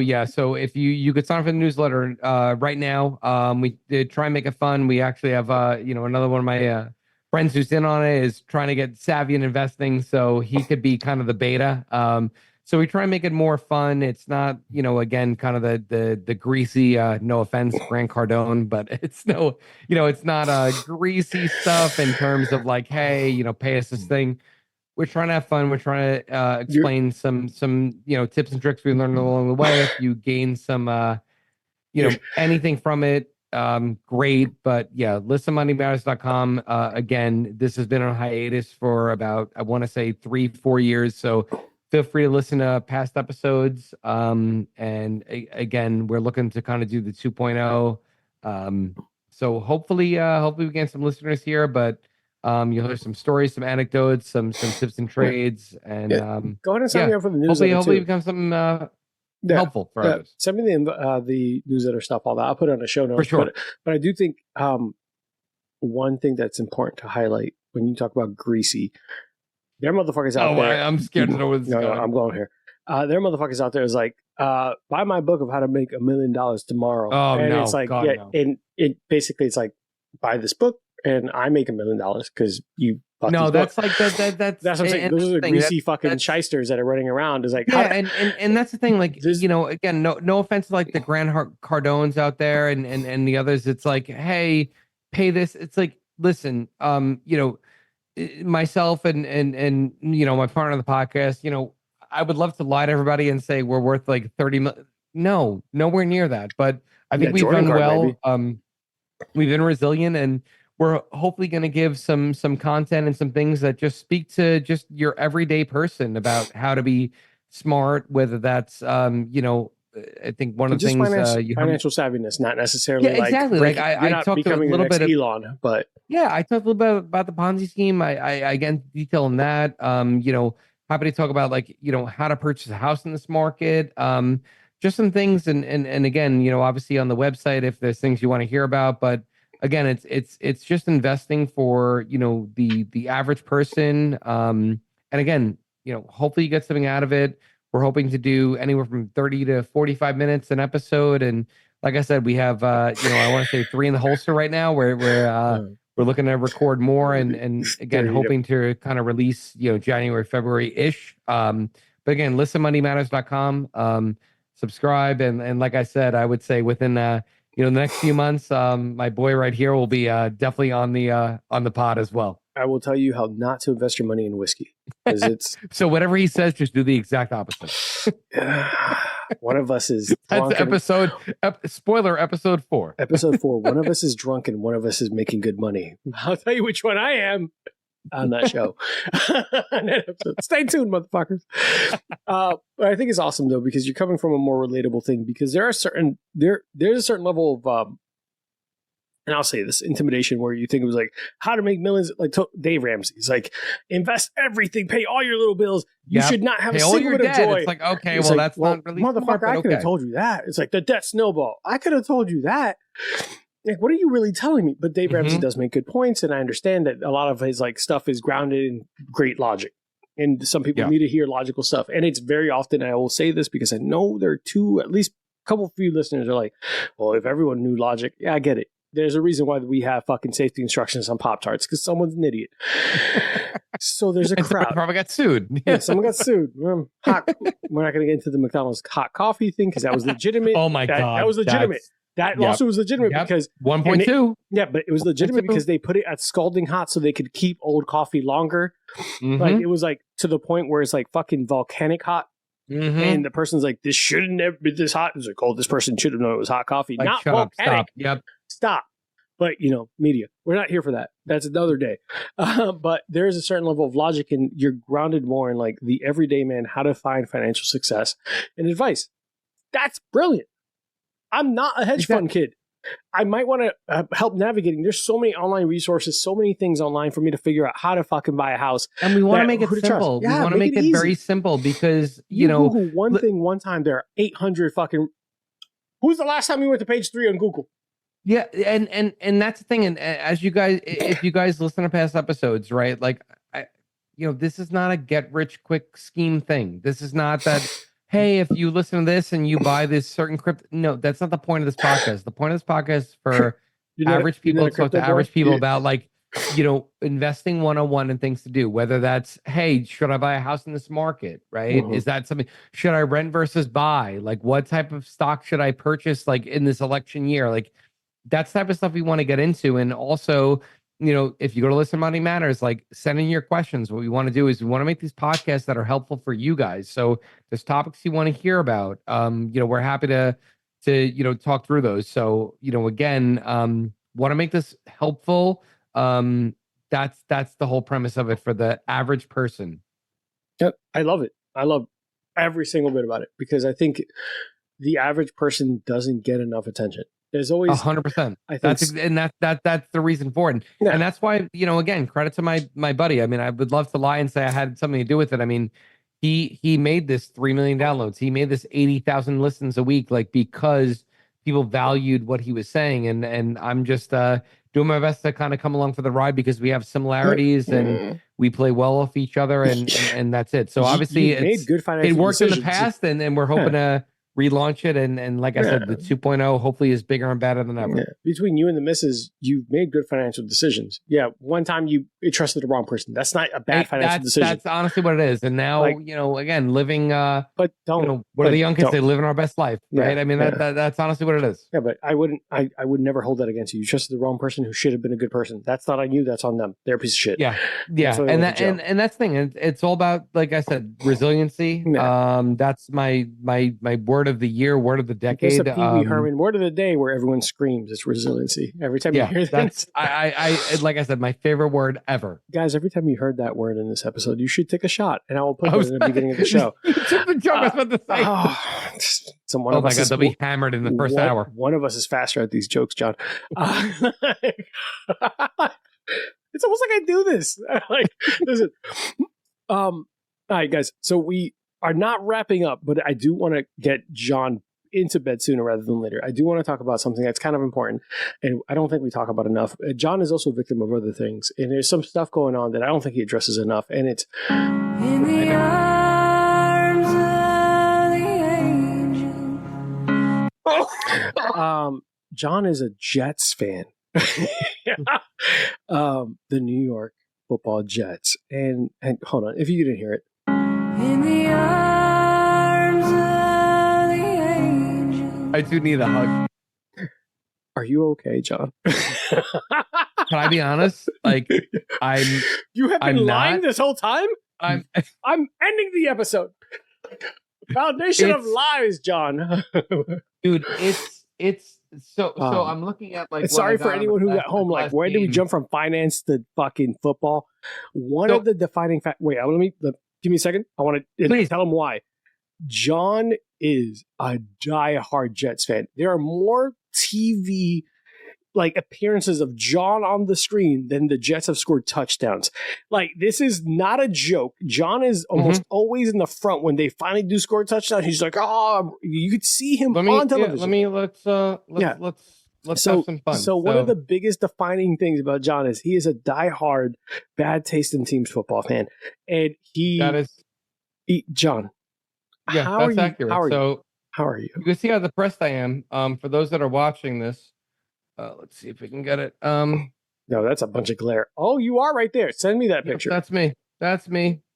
if you could sign up for the newsletter right now. We did try and make it fun. We actually have another one of my friends who's in on it is trying to get savvy in investing, so he could be kind of the beta. So we try and make it more fun. It's not, again, kind of the greasy, no offense, Grant Cardone, but it's it's not greasy stuff in terms of like, hey, pay us this thing. We're trying to have fun. We're trying to explain some tips and tricks we learned along the way. If you gain some anything from it, great. But yeah, listenmoneymatters.com. Again, this has been on hiatus for about, I want to say 3-4 years. So feel free to listen to past episodes. And again, we're looking to kind of do the 2.0. So hopefully we get some listeners here, but you'll hear some stories, some anecdotes, some tips and trades, and go ahead and sign me up for the newsletter. Hopefully it becomes something helpful for others. Send me the newsletter stuff, all that. I'll put it on the show notes. For sure. But I do think one thing that's important to highlight when you talk about greasy, there are motherfuckers out there. I'm scared to know where this is going. I'm going here. There are motherfuckers out there is like, buy my book of how to make $1 million tomorrow. Oh, and no. It's like, God, no. And it basically it's like, buy this book and I make $1 million because you No, that's like that's what I'm saying. Those are the greasy fucking shysters that are running around. Is like, and that's the thing. Like, again, no offense to like the Grant Cardones out there and the others. It's like, hey, pay this. It's like, listen, myself and my partner on the podcast, I would love to lie to everybody and say we're worth like 30 million. No, nowhere near that. But I think we've done well. We've been resilient, and we're hopefully going to give some content and some things that just speak to just your everyday person about how to be smart, whether that's I think one of the things financial savviness, not necessarily exactly. I talked a little bit of Elon, but I talked a little bit about the Ponzi scheme. I again detail on that. Happy to talk about how to purchase a house in this market. Just some things, and again, obviously on the website if there's things you want to hear about. But again, it's just investing for the average person. And again, hopefully you get something out of it. We're hoping to do anywhere from 30 to 45 minutes an episode, and like I said, we have I want to say 3 in the holster right now. We're looking to record more, and again, hoping to kind of release January, February-ish. But again, listenmoneymatters.com. Subscribe, and like I said, I would say within the next few months, my boy right here will be definitely on the pod as well. I will tell you how not to invest your money in whiskey. It's so whatever he says, just do the exact opposite. One of us is drunk. That's spoiler, episode 4. Episode 4. One of us is drunk and one of us is making good money. I'll tell you which one I am on that show. Stay tuned, motherfuckers. But I think it's awesome though, because you're coming from a more relatable thing, because there's a certain level of and I'll say this, intimidation, where you think it was like how to make millions, like Dave Ramsey's like, invest everything, pay all your little bills. You should not have a single bit of joy. It's like, okay, well, that's not really motherfucker. Smart, I could have told you that. It's like the debt snowball. I could have told you that. Like, what are you really telling me? But Dave Ramsey does make good points, and I understand that a lot of his stuff is grounded in great logic. And some people need to hear logical stuff. And it's very often, I will say this because I know there are at least a couple few listeners are like, well, if everyone knew logic, yeah, I get it. There's a reason why we have fucking safety instructions on Pop-Tarts, because someone's an idiot. So there's a crowd. Someone probably got sued. Yeah, someone got sued. We're not going to get into the McDonald's hot coffee thing because that was legitimate. Oh my God. That was legitimate. That lawsuit was legitimate because 1.2. Yeah, but it was legitimate because they put it at scalding hot so they could keep old coffee longer. Like it was like to the point where it's like fucking volcanic hot. And the person's like, this shouldn't never be this hot. It's like, oh, this person should have known it was hot coffee. Like, not shut volcanic. Up, stop. Stop. But, media, we're not here for that. That's another day. But there is a certain level of logic, and you're grounded more in like the everyday man, how to find financial success and advice. That's brilliant. I'm not a hedge fund kid. I might want to help navigating. There's so many online resources, so many things online for me to figure out how to fucking buy a house. And we want to make it simple. Yeah, we want to make it very simple because, Google one thing one time, there are 800 fucking... Who's the last time you went to page 3 on Google? Yeah, and that's the thing. And as you guys, if you guys listen to past episodes, right? Like, this is not a get rich quick scheme thing. This is not that, hey, if you listen to this and you buy this certain crypto. No, that's not the point of this podcast. The point of this podcast is for average people to talk to average people about investing 101 and things to do. Whether that's, hey, should I buy a house in this market? Right? Is that something? Should I rent versus buy? Like, what type of stock should I purchase? Like in this election year, like. That's the type of stuff we want to get into. And also, if you go to Listen Money Matters, like send in your questions. What we want to do is we want to make these podcasts that are helpful for you guys. So there's topics you want to hear about. We're happy to talk through those. So, again, want to make this helpful. That's the whole premise of it for the average person. Yep. I love it. I love every single bit about it because I think the average person doesn't get enough attention. There's always 100%. I think that's the reason for it. And that's why, again, credit to my buddy. I mean, I would love to lie and say I had something to do with it. I mean, he made this 3 million downloads. He made this 80,000 listens a week, like because people valued what he was saying. And I'm just doing my best to kind of come along for the ride because we have similarities and we play well off each other and that's it. So obviously it worked in the past and we're hoping to relaunch it, and like I said, the 2.0 hopefully is bigger and better than ever. Yeah. Between you and the missus, you've made good financial decisions. Yeah, one time you trusted the wrong person. That's not a bad financial decision. That's honestly what it is. And now, again, living. But don't. What are the young kids? They live in our best life, right? I mean, that's honestly what it is. Yeah, but I would never hold that against you. You trusted the wrong person who should have been a good person. That's not on you. That's on them. They're a piece of shit. Yeah, and that's the thing. It's all about, like I said, resiliency. That's my word of the year, word of the decade. It's a Pee Wee Herman word of the day where everyone screams. It's resiliency. Every time you hear that, that's I like I said, my favorite word ever. Guys, every time you heard that word in this episode, you should take a shot, and I will put it in the beginning of the show. You took the joke I was about to say. Oh my God, they'll be hammered in the first hour. One of us is faster at these jokes, John. It's almost like I do this. Listen. All right, guys. So we are not wrapping up, but I do want to get John into bed sooner rather than later. I do want to talk about something that's kind of important, and I don't think we talk about enough. John is also a victim of other things, and there's some stuff going on that I don't think he addresses enough, and it's in the arms of the angel. John is a Jets fan. The New York Football Jets, and hold on, if you didn't hear it. In the arms of the angel. I do need a hug. Are you okay, John? Can I be honest? You have been lying this whole time? I'm ending the episode. Foundation of lies, John. Dude, it's so I'm looking at sorry for anyone who got home. Where did we jump from finance to fucking football? One of the defining wait, give me a second. I want to tell him why. John is a diehard Jets fan. There are more TV appearances of John on the screen than the Jets have scored touchdowns. This is not a joke. John is almost always in the front when they finally do score a touchdown. He's like, oh, you could see him on television. Let's have some fun. So one of the biggest defining things about John is he is a diehard, bad taste in teams football fan, and John. Yeah, that's accurate. How are you? You can see how depressed I am. For those that are watching this. Let's see if we can get it. No, that's a bunch of glare. Oh, you are right there. Send me that picture. That's me.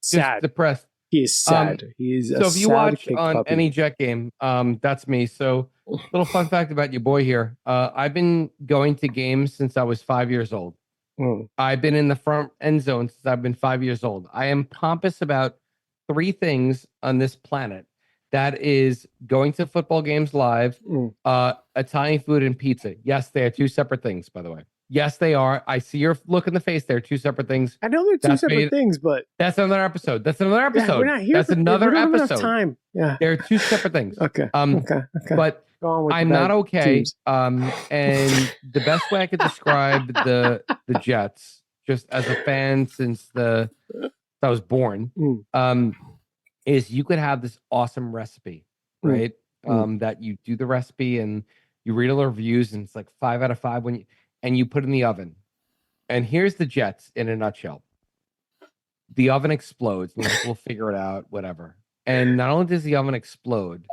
Sad. Just depressed. He is sad. He is. So if you watch on any Jet game, that's me. So little fun fact about your boy here. I've been going to games since I was 5 years old. I've been in the front end zone since I've been 5 years old. I am pompous about three things on this planet. That is going to football games live, Italian food, and pizza. Yes, they are two separate things, by the way. Yes, they are. I see your look in the face. They're two separate things. I know they're two separate things, but that's another episode. Yeah, we're not here. That's another episode. Time. Yeah, they're two separate things. Okay. But I'm not okay. Teams. And the best way I could describe the Jets, just as a fan since I was born, is you could have this awesome recipe, right? That you do the recipe and you read all the reviews and it's 5 out of 5 and you put it in the oven. And here's the Jets in a nutshell. The oven explodes and we'll figure it out, whatever. And not only does the oven explode,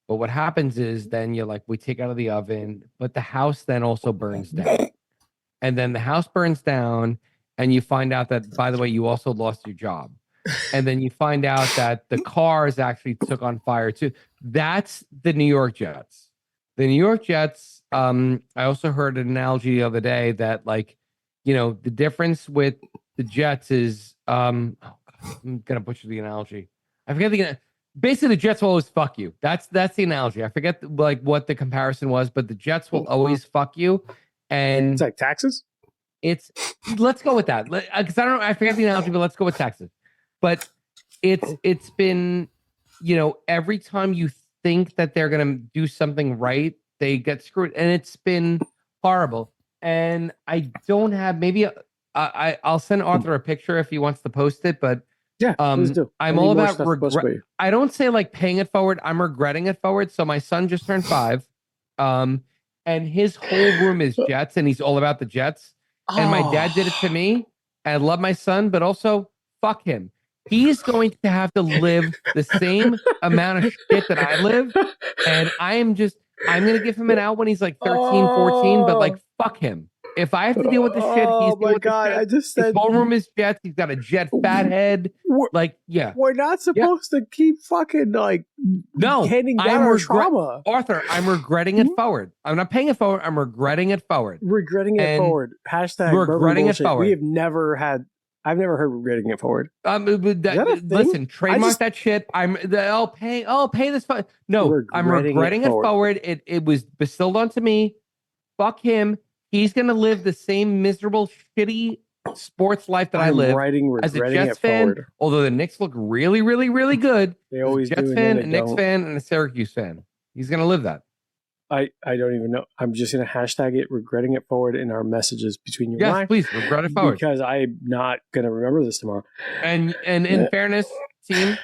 but what happens is then you're we take out of the oven, but the house then also burns down. And then the house burns down and you find out that, by the way, you also lost your job. And then you find out that the cars actually took on fire too. That's the New York Jets. The New York Jets. I also heard an analogy the other day that the difference with the Jets is I'm gonna butcher the analogy. I forget basically the Jets will always fuck you. That's the analogy. I forget what the comparison was, but the Jets will always fuck you. And it's like taxes. Let's go with that. Because I forget the analogy, but let's go with taxes. But it's been, every time you think that they're going to do something right, they get screwed. And it's been horrible. And I don't have, maybe I'll send Arthur a picture if he wants to post it. But yeah, please do. I'm all about regret. I don't say paying it forward. I'm regretting it forward. So my son just turned 5. And his whole room is Jets and he's all about the Jets. And my dad did it to me. I love my son, but also fuck him. He's going to have to live the same amount of shit that I live. And I'm going to give him an out when he's like 13, 14, but like, fuck him. If I have to deal with the shit, he's dealing with the shit. I just said his whole room is jets. He's got a jet fat head. Like, yeah. We're not supposed to keep fucking like handing down our trauma. Arthur, I'm regretting it forward. I'm not paying it forward. I'm regretting it forward. Regretting it forward. Hashtag regretting it forward. We have never had. I've never heard regretting it forward. Listen, trademark that shit. I'll pay this. No, I'm regretting it forward. It was bestowed onto me. Fuck him. He's gonna live the same miserable, shitty sports life that I live as a Jets fan. Forward. Although the Knicks look really, really, really good. They always Jets do. Fan, a Knicks fan, and a Syracuse fan. He's gonna live that. I don't even know. I'm just gonna hashtag it, regretting it forward in our messages between you and I. Yes, please regret it forward because I'm not gonna remember this tomorrow. And in fairness, team,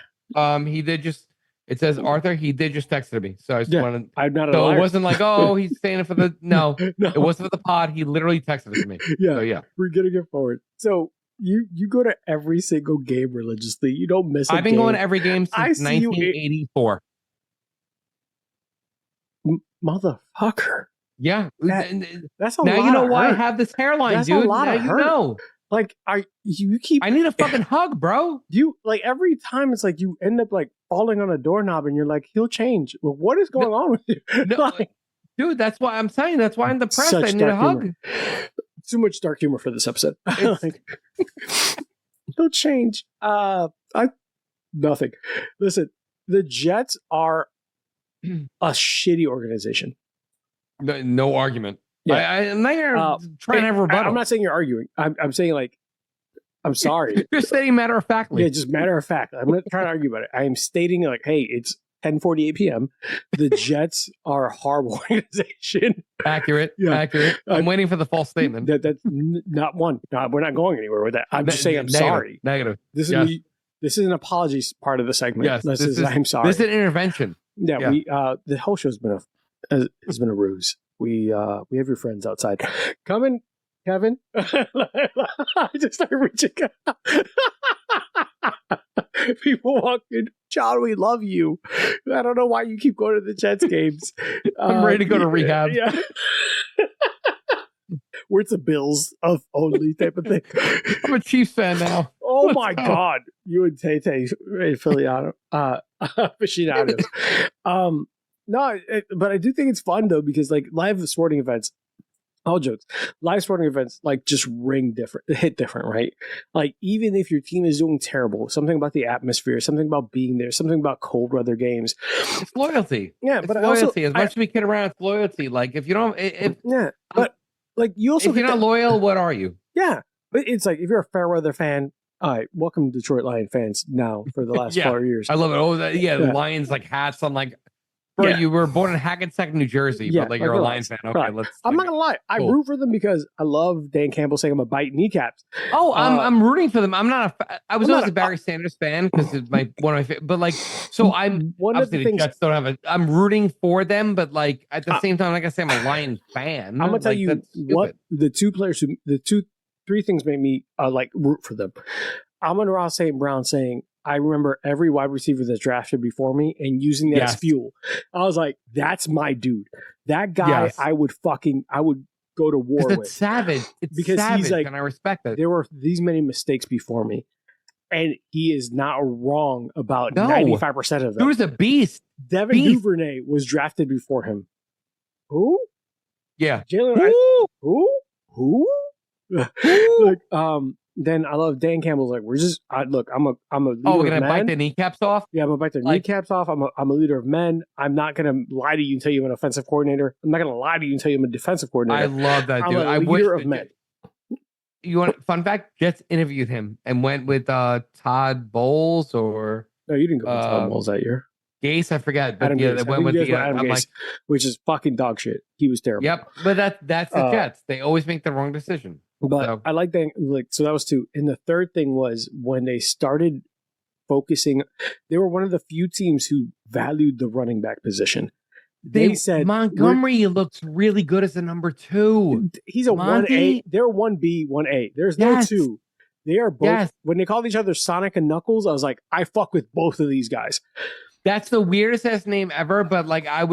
he did just. It says Arthur. He did just text me, so I just wanted. I'm not. So it wasn't like, oh, he's saying it for the. No, it wasn't for the pod. He literally texted it to me. Yeah, so, yeah. We're getting it forward. So you go to every single game religiously. You don't miss. I've been going to every game since 1984. Motherfucker. Yeah, that's a now lot. You know why I have this hairline, that's dude. A lot now of you hurt. Know. Like, I need a fucking hug, bro. You like every time it's like you end up like falling on a doorknob and you're like, he'll change. Well, what is going on with you? Like, dude, that's why I'm saying. That's why I'm depressed. I need a hug. Too much dark humor for this episode. Like, he'll change. Nothing. Listen, the Jets are a shitty organization. No argument. Yeah. I'm not here trying to have a rebuttal. I'm not saying you're arguing. I'm saying like, I'm sorry. You're stating matter of factly. Yeah, just matter of fact. I'm not trying to argue about it. I am stating like, hey, it's 10:48 p.m. The Jets are a horrible organization. Accurate. I'm waiting for the false statement. That's not one. No, we're not going anywhere with that. I'm just saying I'm sorry. Negative. This is an apology part of the segment. Yes, this is I'm sorry. This is an intervention. Yeah. We the whole show's been a ruse. We have your friends outside. Come in, Kevin. I just started reaching out. People walk in. John, we love you. I don't know why you keep going to the Jets games. I'm ready to go to rehab. Yeah. Where it's a Bills of only type of thing. I'm a Chiefs fan now. Oh my God. You and Tay-Tay aficionados. No, but I do think it's fun though, because like live sporting events, all jokes, live sporting events like just hit different, right? Like even if your team is doing terrible, something about the atmosphere, something about being there, something about cold weather games. It's loyalty. Yeah, it's but loyalty. Also, as much as we kid around, it's loyalty. Like if you don't, but like you also, if you're not loyal, what are you? Yeah, but it's like if you're a fair weather fan. All right, welcome Detroit Lion fans now for the last 4 years. I love it. Oh, the Lions like hats on like. Bro, you were born in Hackensack, New Jersey, but like you're a Lions fan. Okay, right. I'm not gonna lie. I root for them because I love Dan Campbell saying I'm gonna bite kneecaps. Oh, I'm rooting for them. I'm not. I was always a Barry Sanders fan because it's one of my favorite. But like, so I'm one of the things. Jets don't have I'm rooting for them, but like at the same time, like I say, I'm a Lions fan. I'm gonna tell you what the three things made me like root for them. Amon-Ra St. Brown saying, I remember every wide receiver that's drafted before me and using that as fuel. I was like, that's my dude. That guy, I would go to war with. It's savage. It's because savage, he's like, and I respect it. There were these many mistakes before me, and he is not wrong about 95% of them. He was a beast. Devin Duvernay was drafted before him. Who? Yeah. Jalen. Who? Like, then I love Dan Campbell's like, I'm a leader of men. Oh, we're gonna bite the kneecaps off? Yeah, I'm gonna bite their kneecaps off. I'm a leader of men. I'm not gonna lie to you and tell you I'm an offensive coordinator. I'm not gonna lie to you and tell you I'm a defensive coordinator. I love that, dude. I'm a leader of men. You want fun fact? Jets interviewed him and went with Todd Bowles or no, you didn't go with Todd Bowles that year. Gase, I forget. But Adam Gase. They went with Adam Gase, like, which is fucking dog shit. He was terrible. Yep, but that's the Jets. They always make the wrong decision. But I like that. Like, so that was two. And the third thing was when they started focusing. They were one of the few teams who valued the running back position. They said Montgomery looks really good as a number 2. He's a 1A. They're 1B, 1A. There's no 2. They are both, Yes. when they called each other Sonic and Knuckles, I was like, I fuck with both of these guys. That's the weirdest ass name ever, but like I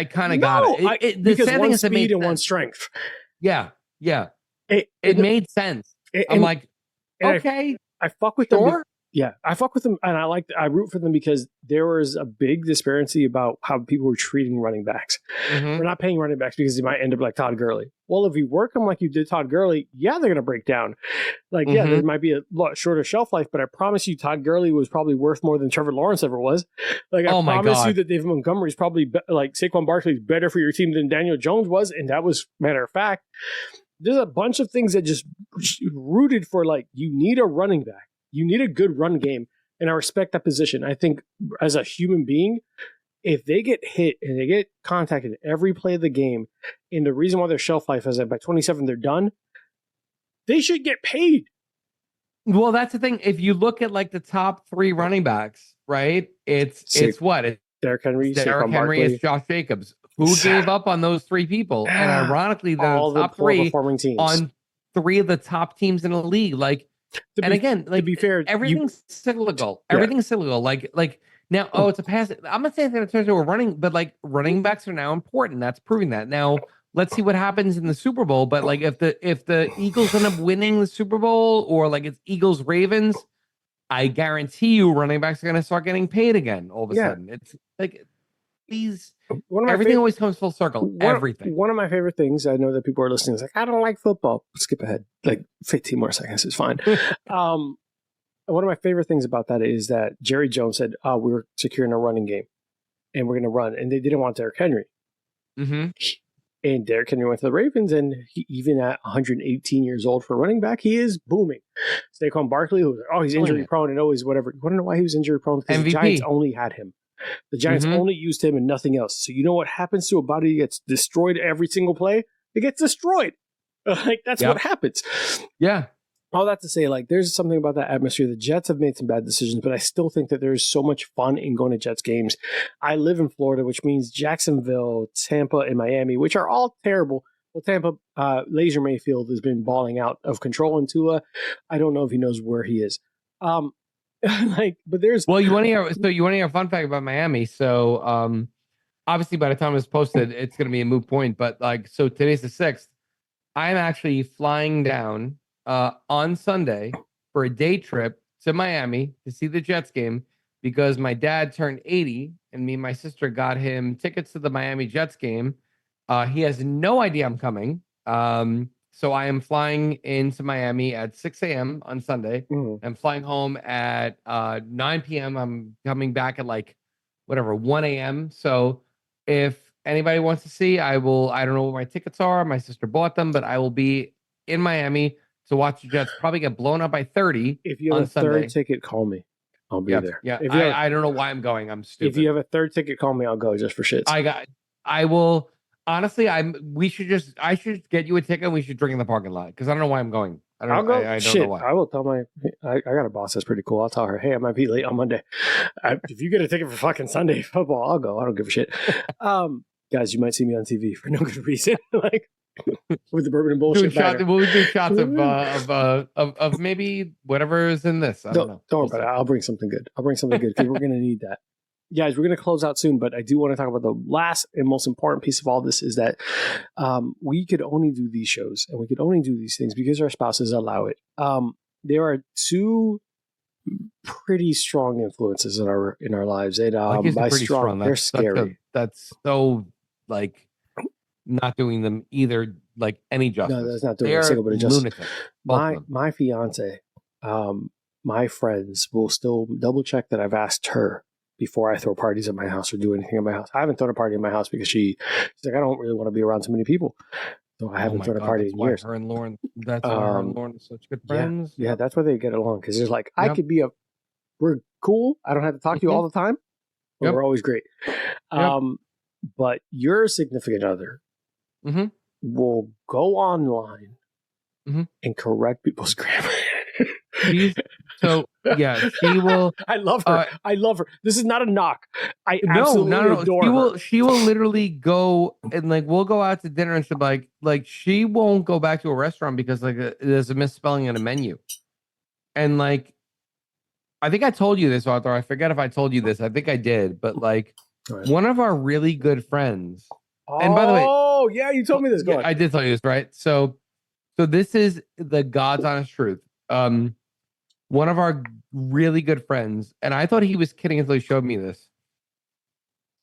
kind of got it. The because sad one thing is speed and one strength. Yeah. It made sense. I'm like, okay. I fuck with them. Yeah, I fuck with them, and I root for them because there was a big disparity about how people were treating running backs. We're not paying running backs because they might end up like Todd Gurley. Well, if you work them like you did Todd Gurley, yeah, they're going to break down. Like, yeah, there might be a lot shorter shelf life, but I promise you, Todd Gurley was probably worth more than Trevor Lawrence ever was. Like, I promise you that David Montgomery's probably like Saquon Barkley's better for your team than Daniel Jones was, and that was matter of fact. There's a bunch of things that just rooted for like you need a running back. You need a good run game, and I respect that position. I think as a human being, if they get hit and they get contacted every play of the game, and the reason why their shelf life is that by 27 they're done, they should get paid. Well, that's the thing. If you look at like the top 3 running backs, right? It's what? It's Derrick Henry, Derrick Henry, it's Josh Jacobs. Who gave up on those 3 people? And ironically, they're the top 3 on 3 of the top teams in the league. Like, to be fair, everything's cyclical. Everything's cyclical. Like now, it's a pass. I'm not saying that in terms of running, but like running backs are now important. That's proving that. Now, let's see what happens in the Super Bowl. But like, if the Eagles end up winning the Super Bowl, or like it's Eagles Ravens, I guarantee you, running backs are going to start getting paid again. All of a sudden, it's like everything always comes full circle. Everything. One of my favorite things, I know that people are listening, is like, I don't like football. Skip ahead. Like 15 more seconds is fine. One of my favorite things about that is that Jerry Jones said, we're securing a running game and we're going to run. And they didn't want Derrick Henry. And Derrick Henry went to the Ravens, and even at 118 years old for running back, he is booming. Saquon Barkley, who was like, he's injury prone and always whatever. You want to know why he was injury prone? Because the Giants only had him. The Giants only used him and nothing else. So you know what happens to a body that gets destroyed every single play? It gets destroyed. Like, that's what happens. Yeah. All that to say, like, there's something about that atmosphere. The Jets have made some bad decisions, but I still think that there's so much fun in going to Jets games. I live in Florida, which means Jacksonville, Tampa, and Miami, which are all terrible. Well, Tampa, Laser Mayfield has been balling out of control, and Tua, I don't know if he knows where he is. But there's you want to hear a fun fact about Miami. So obviously by the time it's posted, it's going to be a moot point, but so today's the 6th. I'm actually flying down on Sunday for a day trip to Miami to see the Jets game, because my dad turned 80 and me and my sister got him tickets to the Miami Jets game. He has no idea I'm coming. So I am flying into Miami at 6 a.m. on Sunday. I'm flying home at 9 p.m. I'm coming back at 1 a.m. So if anybody wants to see, I don't know what my tickets are. My sister bought them, but I will be in Miami to watch the Jets probably get blown up by 30. If you have a third ticket, call me. I'll be there. Yeah, I don't know why I'm going. I'm stupid. If you have a third ticket, call me. I'll go just for shits. I will. Honestly, I should get you a ticket and we should drink in the parking lot, because I don't know why I'm going. I'll go. I don't know why. I will tell I got a boss that's pretty cool. I'll tell her, hey, I might be late on Monday. If you get a ticket for fucking Sunday football, I'll go. I don't give a shit. Guys, you might see me on TV for no good reason. With the bourbon and bullshit. We'll do shots of maybe whatever is in this. I don't know. Don't worry about it. I'll bring something good. Because we're going to need that. Guys, we're going to close out soon, but I do want to talk about the last and most important piece of all this is that we could only do these shows and we could only do these things because our spouses allow it. There are 2 pretty strong influences in our lives. And by strong, they're scary. That's so not doing them either any justice. No, that's not doing a single bit of justice. Lunatic. My fiance, my friends will still double check that I've asked her before I throw parties at my house or do anything at my house. I haven't thrown a party at my house because she's like, I don't really want to be around so many people. So I haven't thrown a party in years. Her and Lauren, that's why her and Lauren are such good friends. Yeah, that's why they get along. Because there's I could be we're cool. I don't have to talk to you all the time. But we're always great. But your significant other will go online and correct people's grammar. She will. I love her. This is not a knock. I absolutely adore her. She will literally go and we'll go out to dinner and she'll be like she won't go back to a restaurant because there's a misspelling in a menu. And like, I think I told you this, Arthur. I forget if I told you this. I think I did, but like one of our really good friends. And by the way, yeah, you told me this. Go on. I did tell you this, right? So this is the God's honest truth. One of our really good friends, and I thought he was kidding until he showed me this.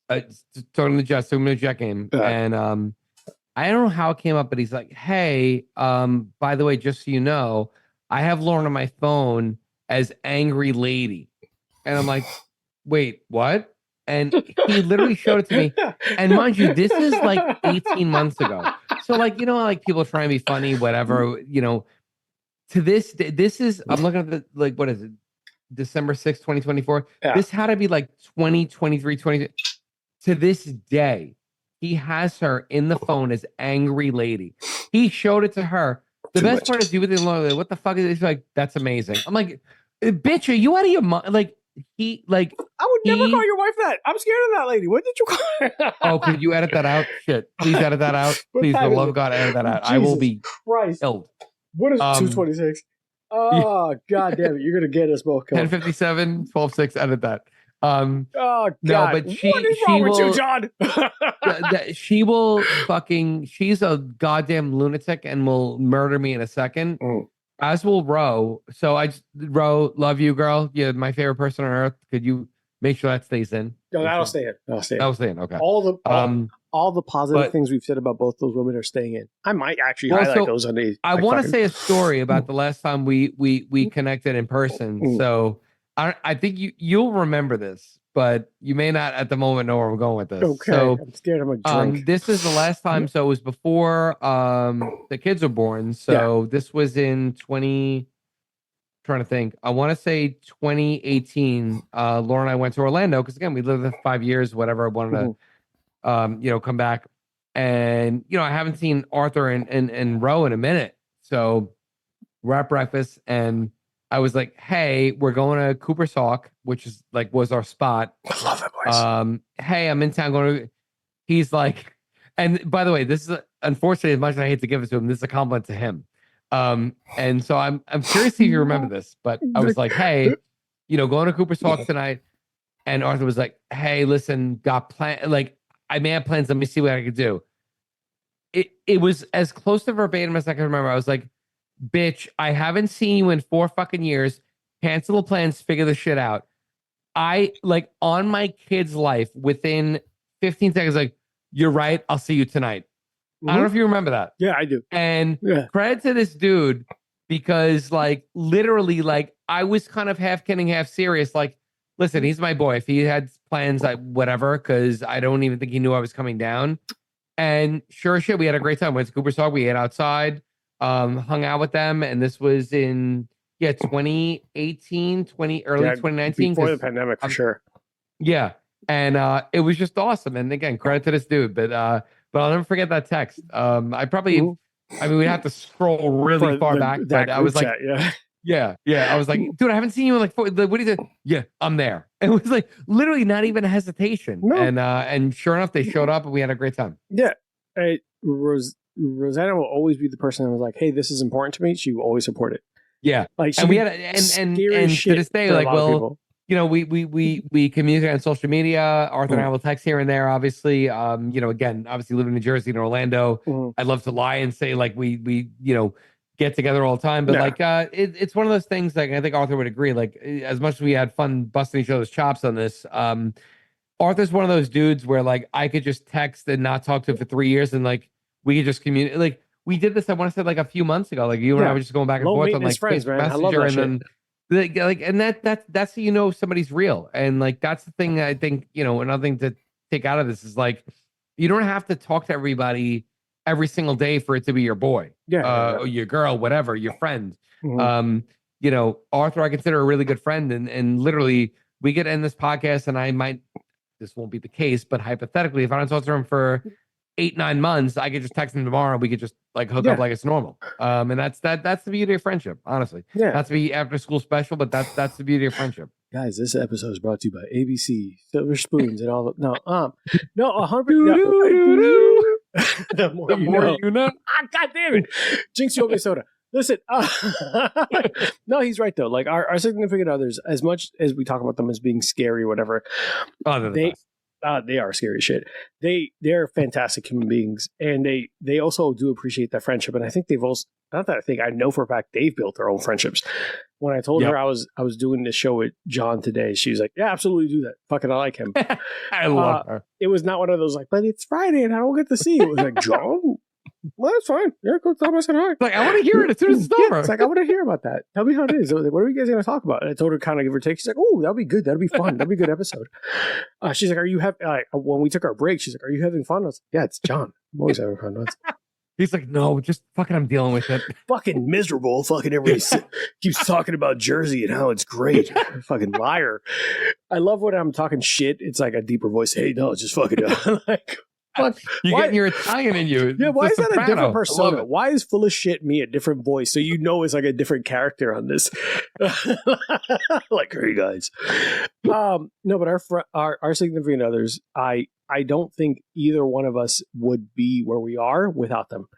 Talking to the Jet game, and I don't know how it came up, but he's like, "Hey, by the way, just so you know, I have Lauren on my phone as angry lady," and I'm like, "Wait, what?" And he literally showed it to me. And mind you, this is like 18 months ago. So like, you know, like people trying to be funny, whatever, you know, to this day, this is, I'm looking at the, like, what is it? December 6th, 2024. Yeah. This had to be like 2023, 20. To this day, he has her in the phone as angry lady. He showed it to her. The best part is you with the what the fuck is it? He's like, that's amazing. I'm like, bitch, are you out of your mind? Like, he like I would never call your wife that. I'm scared of that lady. What did you call her? Oh, could you edit that out? Shit. Please edit that out. Please, for the love of God, edit that out. I will be killed. What is 226? Oh, God damn it. You're going to get us both killed. 1057, 12:6, edit that. Oh, God. No, but what is wrong with you, John? She will fucking, she's a goddamn lunatic and will murder me in a second. As will Ro. So Ro, love you, girl. You're my favorite person on earth. Could you make sure that stays in? No, that'll stay in. That'll stay in. Okay. All the positive things we've said about both those women are staying in. I might actually highlight those on these. I want to say a story about the last time we connected in person. So I think you'll remember this, but you may not at the moment know where we're going with this. Okay. So, I'm scared I'm gonna drink. This is the last time. So it was before the kids were born. So this was in trying to think. I want to say 2018. Laura and I went to Orlando because again we lived there 5 years. Whatever. I wanted to come back, and I haven't seen Arthur and Ro in a minute. So we're at breakfast, and I was like, "Hey, we're going to Cooper's Hawk, which is like was our spot. I love that place. Hey, I'm in town going to." He's like, and by the way, this is unfortunately as much as I hate to give it to him, this is a compliment to him. And so I'm curious if you remember this, but I was like, "Hey, going to Cooper's Hawk tonight," and Arthur was like, "Hey, listen, got plan like I may have plans. Let me see what I could do." It was as close to verbatim as I can remember. I was like, "Bitch, I haven't seen you in 4 fucking years. Cancel the plans, figure the shit out." I like on my kid's life within 15 seconds, like, "You're right. I'll see you tonight." I don't know if you remember that. Yeah, I do. And credit to this dude because like literally like I was kind of half kidding, half serious. Like, listen, he's my boy. If he had plans, like whatever, because I don't even think he knew I was coming down. And sure as shit, we had a great time. Went to Cooper's Hawk. We ate outside, hung out with them. And this was in 2018, early 2019. Before the pandemic, for sure. Yeah. And it was just awesome. And again, credit to this dude. But I'll never forget that text. I mean, we have to scroll really far back. But I was like, yeah. I was like, dude, I haven't seen you in like 4. What do you think? Yeah, I'm there. It was like literally not even a hesitation. No. And sure enough, they showed up and we had a great time. Yeah. Rosanna will always be the person that was like, "Hey, this is important to me." She will always support it. Yeah. Like, and we had and to this day, like, well, we communicate on social media. Arthur and I will text here and there. Obviously, again, obviously living in New Jersey and Orlando, I'd love to lie and say like we get together all the time, but like it's one of those things. Like I think Arthur would agree. Like as much as we had fun busting each other's chops on this, Arthur's one of those dudes where like I could just text and not talk to him for 3 years, and like we could just communicate. Like we did this, I want to say like a few months ago. Like you and I were just going back and forth on like friends, Facebook man. Messenger, and then like and that's how somebody's real. And like that's the thing that I think another thing to take out of this is like you don't have to talk to everybody every single day for it to be your boy, or your girl, whatever, your friend. Arthur I consider a really good friend, and literally we could end this podcast and this won't be the case, but hypothetically, if I don't talk to him for 8-9 months, I could just text him tomorrow and we could just like hook up like it's normal. And that's the beauty of friendship, honestly. Yeah. Not to be after school special, but that's the beauty of friendship. Guys, this episode is brought to you by ABC, Silver Spoons, and all. No, 100. The more you know. God damn it. Jinx, you owe me soda. Listen, no, he's right though. Like our significant others, as much as we talk about them as being scary or whatever, they are scary as shit. They're fantastic human beings, and they also do appreciate that friendship. And I think they've also, not that I know for a fact they've built their own friendships. When I told her I was doing this show with John today, she was like, "Yeah, absolutely do that. Fucking, I like him." I love her. It was not one of those like, "But it's Friday and I don't get to see you." It was like, John. Well, that's fine. Yeah, go tell me I said hi. Like, I want to hear it as soon as it's over. It's like, I want to hear about that. Tell me how it is. Like, what are you guys going to talk about? And I told her kind of give or take. She's like, oh, that'll be good. That'll be fun. That'll be a good episode. She's like, are you having, when we took our break, she's like, are you having fun? I was like, yeah, it's John. I'm always having fun. He's like, no, just fucking, I'm dealing with it. Fucking miserable. Fucking everybody keeps talking about Jersey and how it's great. Fucking liar. I love when I'm talking shit. It's like a deeper voice. Hey, no, just fucking like, fuck. You're getting your Italian in you. Yeah, why is that a different persona? Why is full of shit me a different voice? So you know it's like a different character on this. Like, hey guys. No, but our significant others, I don't think either one of us would be where we are without them.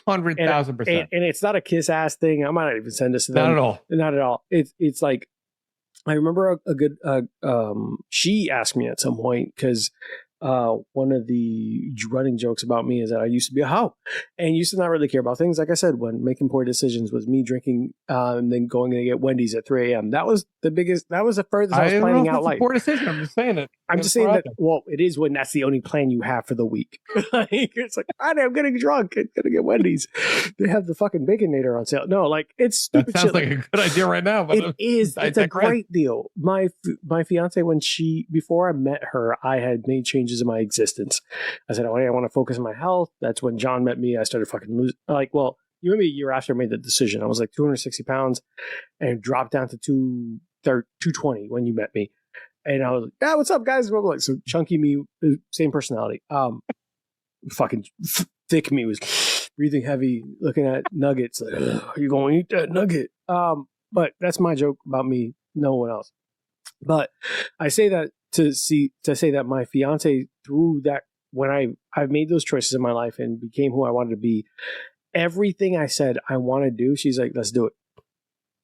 100,000%. And it's not a kiss ass thing. I might not even send this to them. Not at all. Not at all. It's like, I remember a good, she asked me at some point, because one of the running jokes about me is that I used to be a hoe and used to not really care about things. Like I said, when making poor decisions was me drinking and then going to get Wendy's at 3 a.m. That was the furthest I was planning out life. Poor decision. I'm just saying it. I'm just saying that, well, it is when that's the only plan you have for the week. It's like, I'm getting drunk. I'm going to get Wendy's. They have the fucking Baconator on sale. No, like, it's stupid. That sounds like a good idea right now. But it is. It's a great deal. My fiance, before I met her, I had made changes in my existence. I said, oh, I want to focus on my health. That's when John met me. I started fucking losing. Like, well, you met me a year after I made the decision. I was like 260 pounds and dropped down to 220 when you met me. And I was like, yeah, what's up, guys? So chunky me, same personality. Fucking thick me was breathing heavy, looking at nuggets. Like, are you going to eat that nugget? But that's my joke about me, no one else. But I say that to say that my fiance, through that, when I've made those choices in my life and became who I wanted to be, everything I said I want to do, she's like, let's do it.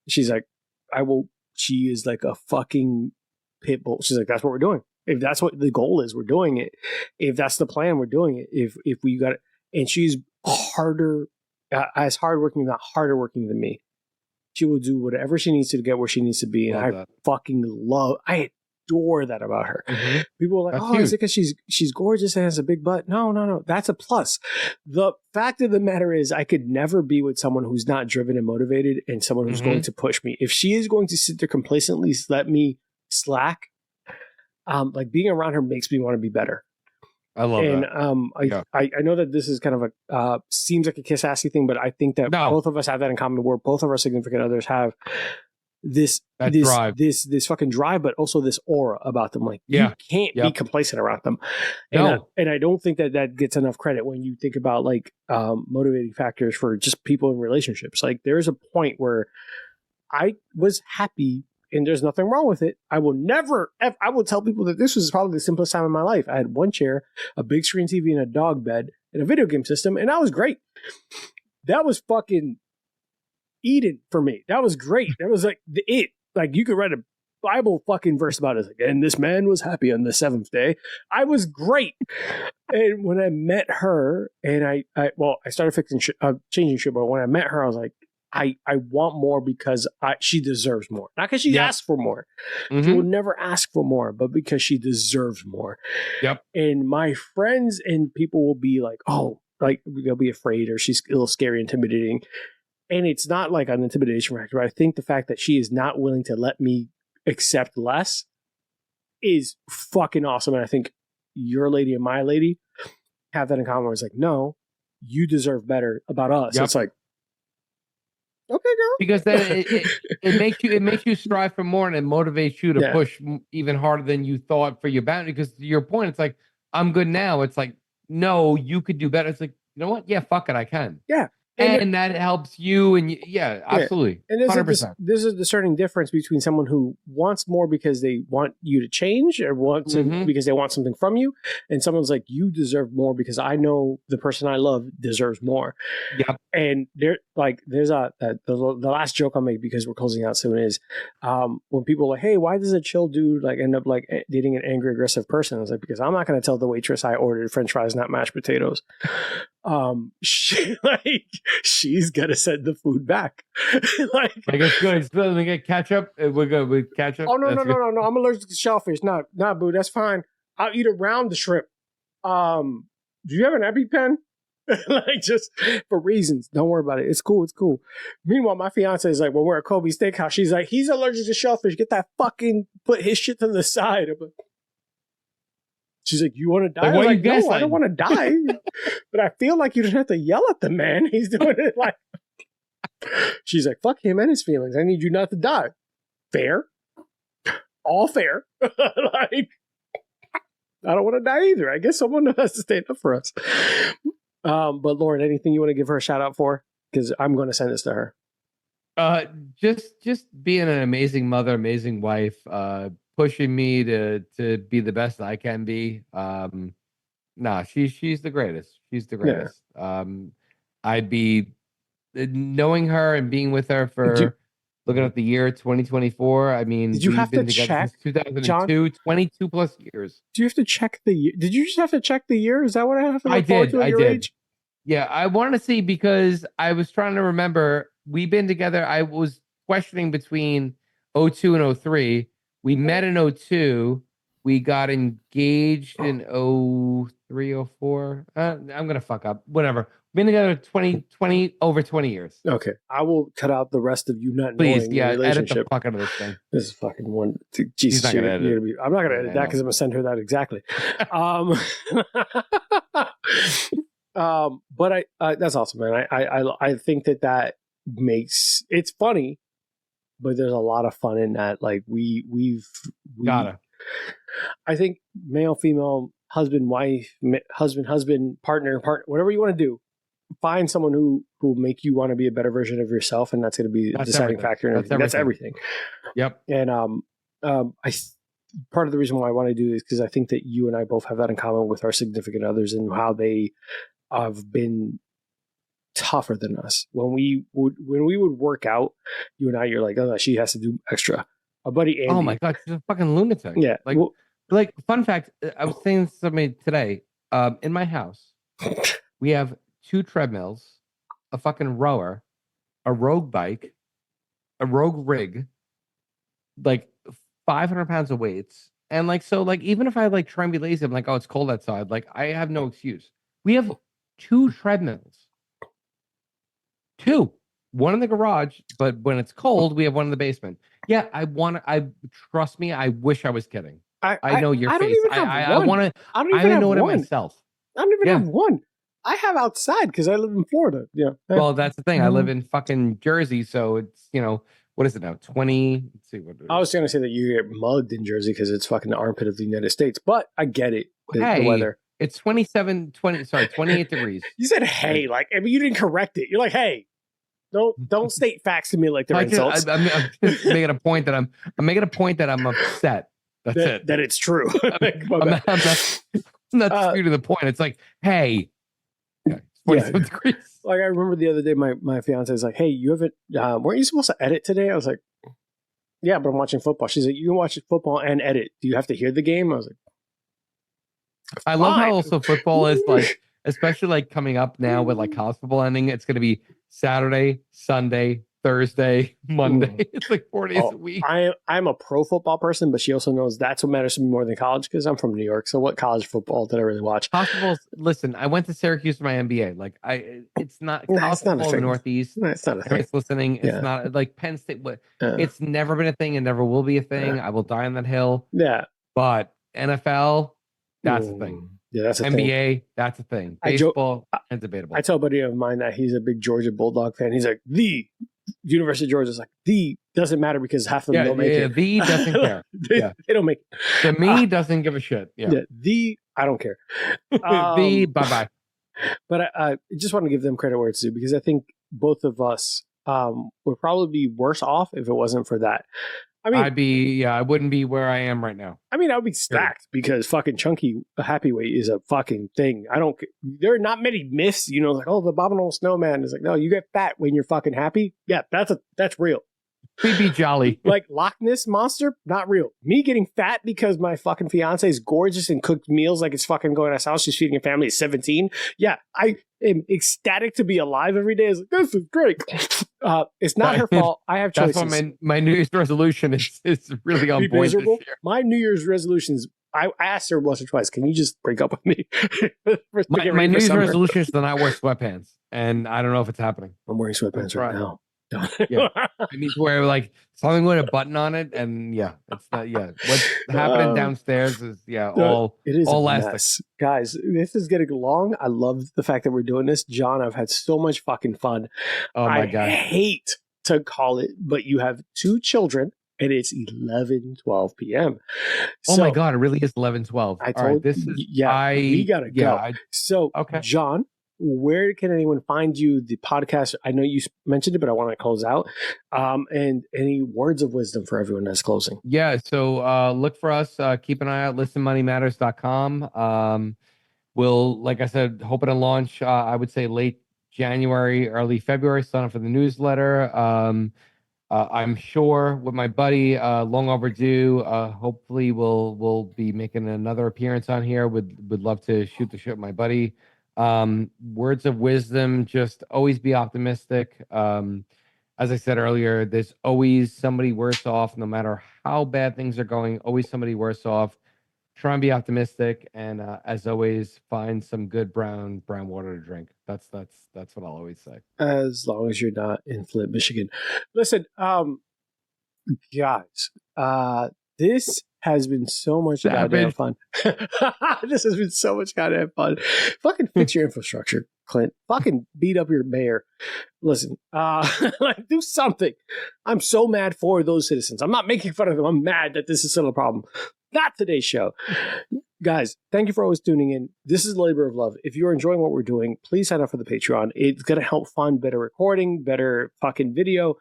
She's like, I will. She is like a fucking pit bull. She's like, that's what we're doing. If that's what the goal is, we're doing it. If that's the plan, we're doing it. If we got it. And she's as hardworking, not harder working than me. She will do whatever she needs to get where she needs to be. And I adore that about her. Mm-hmm. People are like, that's is it because she's gorgeous and has a big butt? No. That's a plus. The fact of the matter is, I could never be with someone who's not driven and motivated and someone who's going to push me. If she is going to sit there complacently, let me slack, like being around her makes me want to be better. I love that. I know that this is kind of a seems like a kiss-assy thing, but I think that both of us have that in common, where both of our significant others have this fucking drive, but also this aura about them. Like, you can't be complacent around them. And I don't think that gets enough credit when you think about like motivating factors for just people in relationships. Like, there's a point where I was happy. And there's nothing wrong with it. I will tell people that this was probably the simplest time in my life. I had one chair, a big screen TV, and a dog bed, and a video game system, and that was great. That was fucking Eden for me. That was great. That was like it. Like, you could write a Bible fucking verse about it. Like, and this man was happy on the seventh day. I was great. And when I met her, and I started changing shit, but when I met her, I was like, I want more because she deserves more. Not because she asked for more. Mm-hmm. She will never ask for more, but because she deserves more. Yep. And my friends and people will be like, oh, like, they'll be afraid, or she's a little scary, intimidating. And it's not like an intimidation factor, but I think the fact that she is not willing to let me accept less is fucking awesome. And I think your lady and my lady have that in common. Where it's like, no, you deserve better about us. Yep. It's like, okay, girl. Because then it makes you strive for more, and it motivates you to push even harder than you thought for your boundary. Because to your point, it's like, I'm good now. It's like, no, you could do better. It's like, you know what? Yeah, fuck it, I can. Yeah. and that helps you. And yeah, absolutely. And there's a discerning difference between someone who wants more because they want you to change or because they want something from you, and someone's like, you deserve more because I know the person I love deserves more. Yep. And there's the last joke I'll make because we're closing out soon is when people are like, hey, why does a chill dude like end up like dating an angry, aggressive person? I was like, because I'm not going to tell the waitress I ordered French fries, not mashed potatoes. She's gonna send the food back. like it's good. Let me get ketchup. We're good with ketchup. Oh no! I'm allergic to shellfish. Not boo. That's fine. I'll eat around the shrimp. Do you have an EpiPen? Like just for reasons. Don't worry about it. It's cool. Meanwhile, my fiance is like, when we're at Kobe's Steakhouse, she's like, he's allergic to shellfish. Get that fucking put his shit to the side. I'm like, she's like, you want to die? Like, no, I don't want to die. But I feel like you don't have to yell at the man. He's doing it like... She's like, fuck him and his feelings. I need you not to die. Fair. All fair. Like, I don't want to die either. I guess someone has to stand up for us. But Lauren, anything you want to give her a shout out for? Because I'm going to send this to her. Just being an amazing mother, amazing wife, pushing me to be the best I can be. She's the greatest. She's the greatest. Yeah. I'd be knowing her and being with her for looking at the year 2024. I mean, did you have to check since 2002, John, 22 plus years. Do you have to check the year? Did you just have to check the year? Is that what I have to look forward to at your age? Yeah, I wanted to see because I was trying to remember. We've been together. I was questioning between 02 and 03. We met in 02. We got engaged in 03, 04. I'm going to fuck up. Whatever. Been together 20 over 20 years. Okay. I will cut out the rest of you not knowing the relationship. Edit the fuck out of this thing. This is fucking one. Jesus, I'm not going to edit that because I'm going to send her that exactly. But that's awesome, man. I think that makes it's funny, but there's a lot of fun in that. Like we've gotta. I think male, female, husband, wife, husband, partner, whatever you want to do, find someone who will make you want to be a better version of yourself, and that's going to be a deciding factor in everything. That's everything. Yep. And part of the reason why I want to do this because I think that you and I both have that in common with our significant others and how they have been tougher than us. When we would work out, you and I, you're like, oh, she has to do extra. Our buddy Andy. Oh my god, she's a fucking lunatic. Yeah. Like fun fact, I was saying to somebody today, in my house, we have 2 treadmills, a fucking rower, a rogue bike, a rogue rig, like 500 pounds of weights. And like, so like, even if I like try and be lazy, I'm like, oh, it's cold outside. Like I have no excuse. We have 2 treadmills. 2. One in the garage, but when it's cold, we have one in the basement. Yeah, I trust me. I wish I was kidding. I know your face. I want to. I don't know it myself. I don't even have one. I have outside because I live in Florida. Yeah. Well, that's the thing. I live in fucking Jersey, so it's what is it now? 20. Let's see what. I was going to say that you get mugged in Jersey because it's fucking the armpit of the United States, but I get it. The weather. It's 28 degrees. You said hey, like I mean, you didn't correct it. You're like hey. Don't state facts to me like they're insults. I'm just making a point that I'm upset. That's it. That it's true. I'm not disputing the point. It's like, hey, it's 47 degrees. Like I remember the other day, my fiance was like, "Hey, you haven't? Weren't you supposed to edit today?" I was like, "Yeah, but I'm watching football." She's like, "You can watch football and edit. Do you have to hear the game?" I was like, "I love how also football is like." Especially like coming up now with like college football ending, it's going to be Saturday, Sunday, Thursday, Monday. It's like 4 days a week. I'm a pro football person, but she also knows that's what matters to me more than college because I'm from New York. So what college football did I really watch? College listen, I went to Syracuse for my MBA. Like it's not college football in the Northeast. No, it's not a thing. It's listening. It's not like Penn State. It's never been a thing and never will be a thing. I will die on that hill. Yeah. But NFL, that's a thing. Yeah, that's a NBA, thing. That's a thing. Baseball, and debatable. I tell a buddy of mine that he's a big Georgia Bulldog fan. He's like, the University of Georgia is like, the doesn't matter because half of them don't make it. The doesn't care. They don't make it. The me doesn't give a shit. Yeah. The I don't care. The bye-bye. But I just want to give them credit where it's due, because I think both of us would probably be worse off if it wasn't for that. I mean, I wouldn't be where I am right now. I mean, I would be stacked because fucking chunky happy weight is a fucking thing. There are not many myths, like, oh, the abominable snowman is like, no, you get fat when you're fucking happy. Yeah, that's real. We'd be jolly. Like Loch Ness monster, not real. Me getting fat because my fucking fiance is gorgeous and cooked meals like it's fucking going to his house. She's feeding a family at 17. Yeah, I am ecstatic to be alive every day. It's like, this is great. It's not her fault. I have choices. That's why my New Year's resolution is really on point this year. My New Year's resolutions, I asked her once or twice, can you just break up with me? my New Year's resolution is to not wear sweatpants. And I don't know if it's happening. I'm wearing sweatpants right now. Yeah, I need to wear like something with a button on it, and it's not. Yeah, what's happening downstairs is all elastic. Mess. Guys, this is getting long. I love the fact that we're doing this, John. I've had so much fucking fun. Oh my God, I hate to call it, but you have 2 children. And it's 11:12 p.m. Oh my God, it really is 11:12. I told this is we gotta go. Okay, John, where can anyone find you? The podcast, I know you mentioned it, but I want to close out. And any words of wisdom for everyone that's closing? Yeah, so look for us. Keep an eye out. listenmoneymatters.com. We'll, like I said, hoping to launch, I would say late January, early February. Sign up for the newsletter. I'm sure with my buddy, long overdue. Hopefully we'll be making another appearance on here. Would love to shoot the shit with my buddy. Words of wisdom, just always be optimistic. As I said earlier, there's always somebody worse off, no matter how bad things are going, always somebody worse off. Try and be optimistic, and as always, find some good brown water to drink. That's what I'll always say. As long as you're not in Flint, Michigan. Listen, guys, this has been so much goddamn fun. This has been so much goddamn fun. Fucking fix your infrastructure, Clint. Fucking beat up your mayor. Listen, do something. I'm so mad for those citizens. I'm not making fun of them. I'm mad that this is still a problem. Not today's show. Guys, thank you for always tuning in. This is the labor of love. If you're enjoying what we're doing, please sign up for the Patreon. It's going to help fund better recording, better fucking video,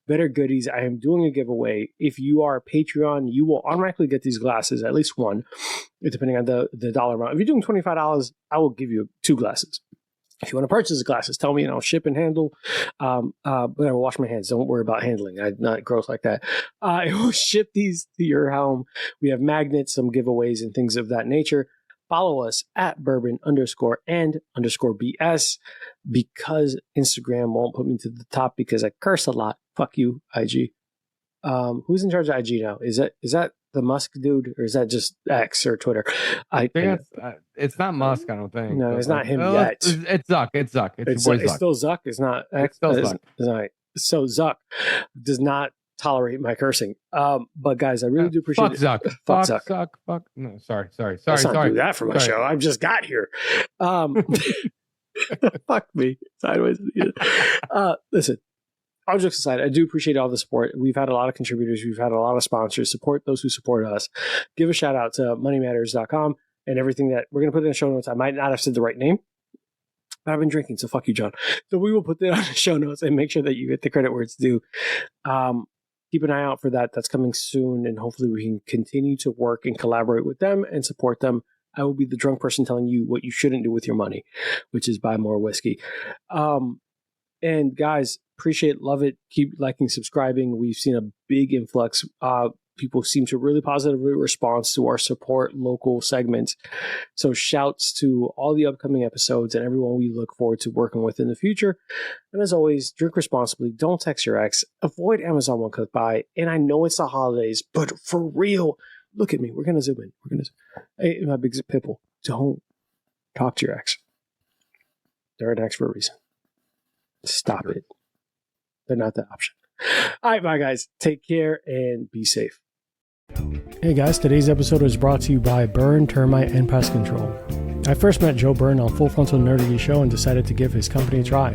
better goodies. I am doing a giveaway. If you are a Patreon, you will automatically get these glasses, at least one, depending on the dollar amount. If you're doing $25, I will give you 2 glasses. If you want to purchase the glasses, tell me and I'll ship and handle. But I will wash my hands. Don't worry about handling. I'm not gross like that. I will ship these to your home. We have magnets, some giveaways, and things of that nature. Follow us at Bourbon_and_BS, because Instagram won't put me to the top because I curse a lot. Fuck you, IG. Who's in charge of IG now? Is that the Musk dude, or is that just X or Twitter? I think it's not Musk. I don't think. No, it's not him yet. It's Zuck. It's Zuck. It's still Zuck. It's not X. It's still Zuck. So Zuck does not tolerate my cursing. But guys, I really do appreciate it. Zuck. Fuck Zuck. Fuck. No, sorry. Let's not do that for my show. I've just got here. Fuck me sideways. Listen. All jokes aside, I do appreciate all the support. We've had a lot of contributors. We've had a lot of sponsors. Support those who support us. Give a shout out to moneymatters.com and everything that we're going to put in the show notes. I might not have said the right name, but I've been drinking, so fuck you, John. So we will put that on the show notes and make sure that you get the credit where it's due. Keep an eye out for that. That's coming soon, and hopefully we can continue to work and collaborate with them and support them. I will be the drunk person telling you what you shouldn't do with your money, which is buy more whiskey. And guys, appreciate, love it. Keep liking, subscribing. We've seen a big influx. People seem to really positively respond to our support local segments. So shouts to all the upcoming episodes and everyone we look forward to working with in the future. And as always, drink responsibly. Don't text your ex. Avoid Amazon One Click Buy. And I know it's the holidays, but for real, look at me. We're going to zoom in. Hey, my big pimple. Don't talk to your ex. They're an ex for a reason. Stop it. They're not the option. All right, bye, guys. Take care and be safe. Hey, guys. Today's episode was brought to you by Burn Termite and Pest Control. I first met Joe Byrne on Full Frontal Nerdity Show and decided to give his company a try.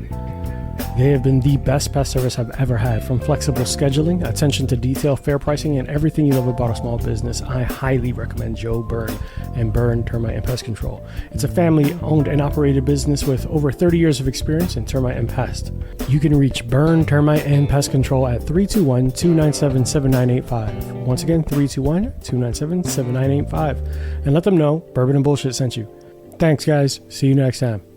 They have been the best pest service I've ever had. From flexible scheduling, attention to detail, fair pricing, and everything you love about a small business, I highly recommend Joe Byrne and Byrne Termite and Pest Control. It's a family-owned and operated business with over 30 years of experience in termite and pest. You can reach Byrne Termite and Pest Control at 321-297-7985. Once again, 321-297-7985. And let them know Bourbon and Bullshit sent you. Thanks, guys. See you next time.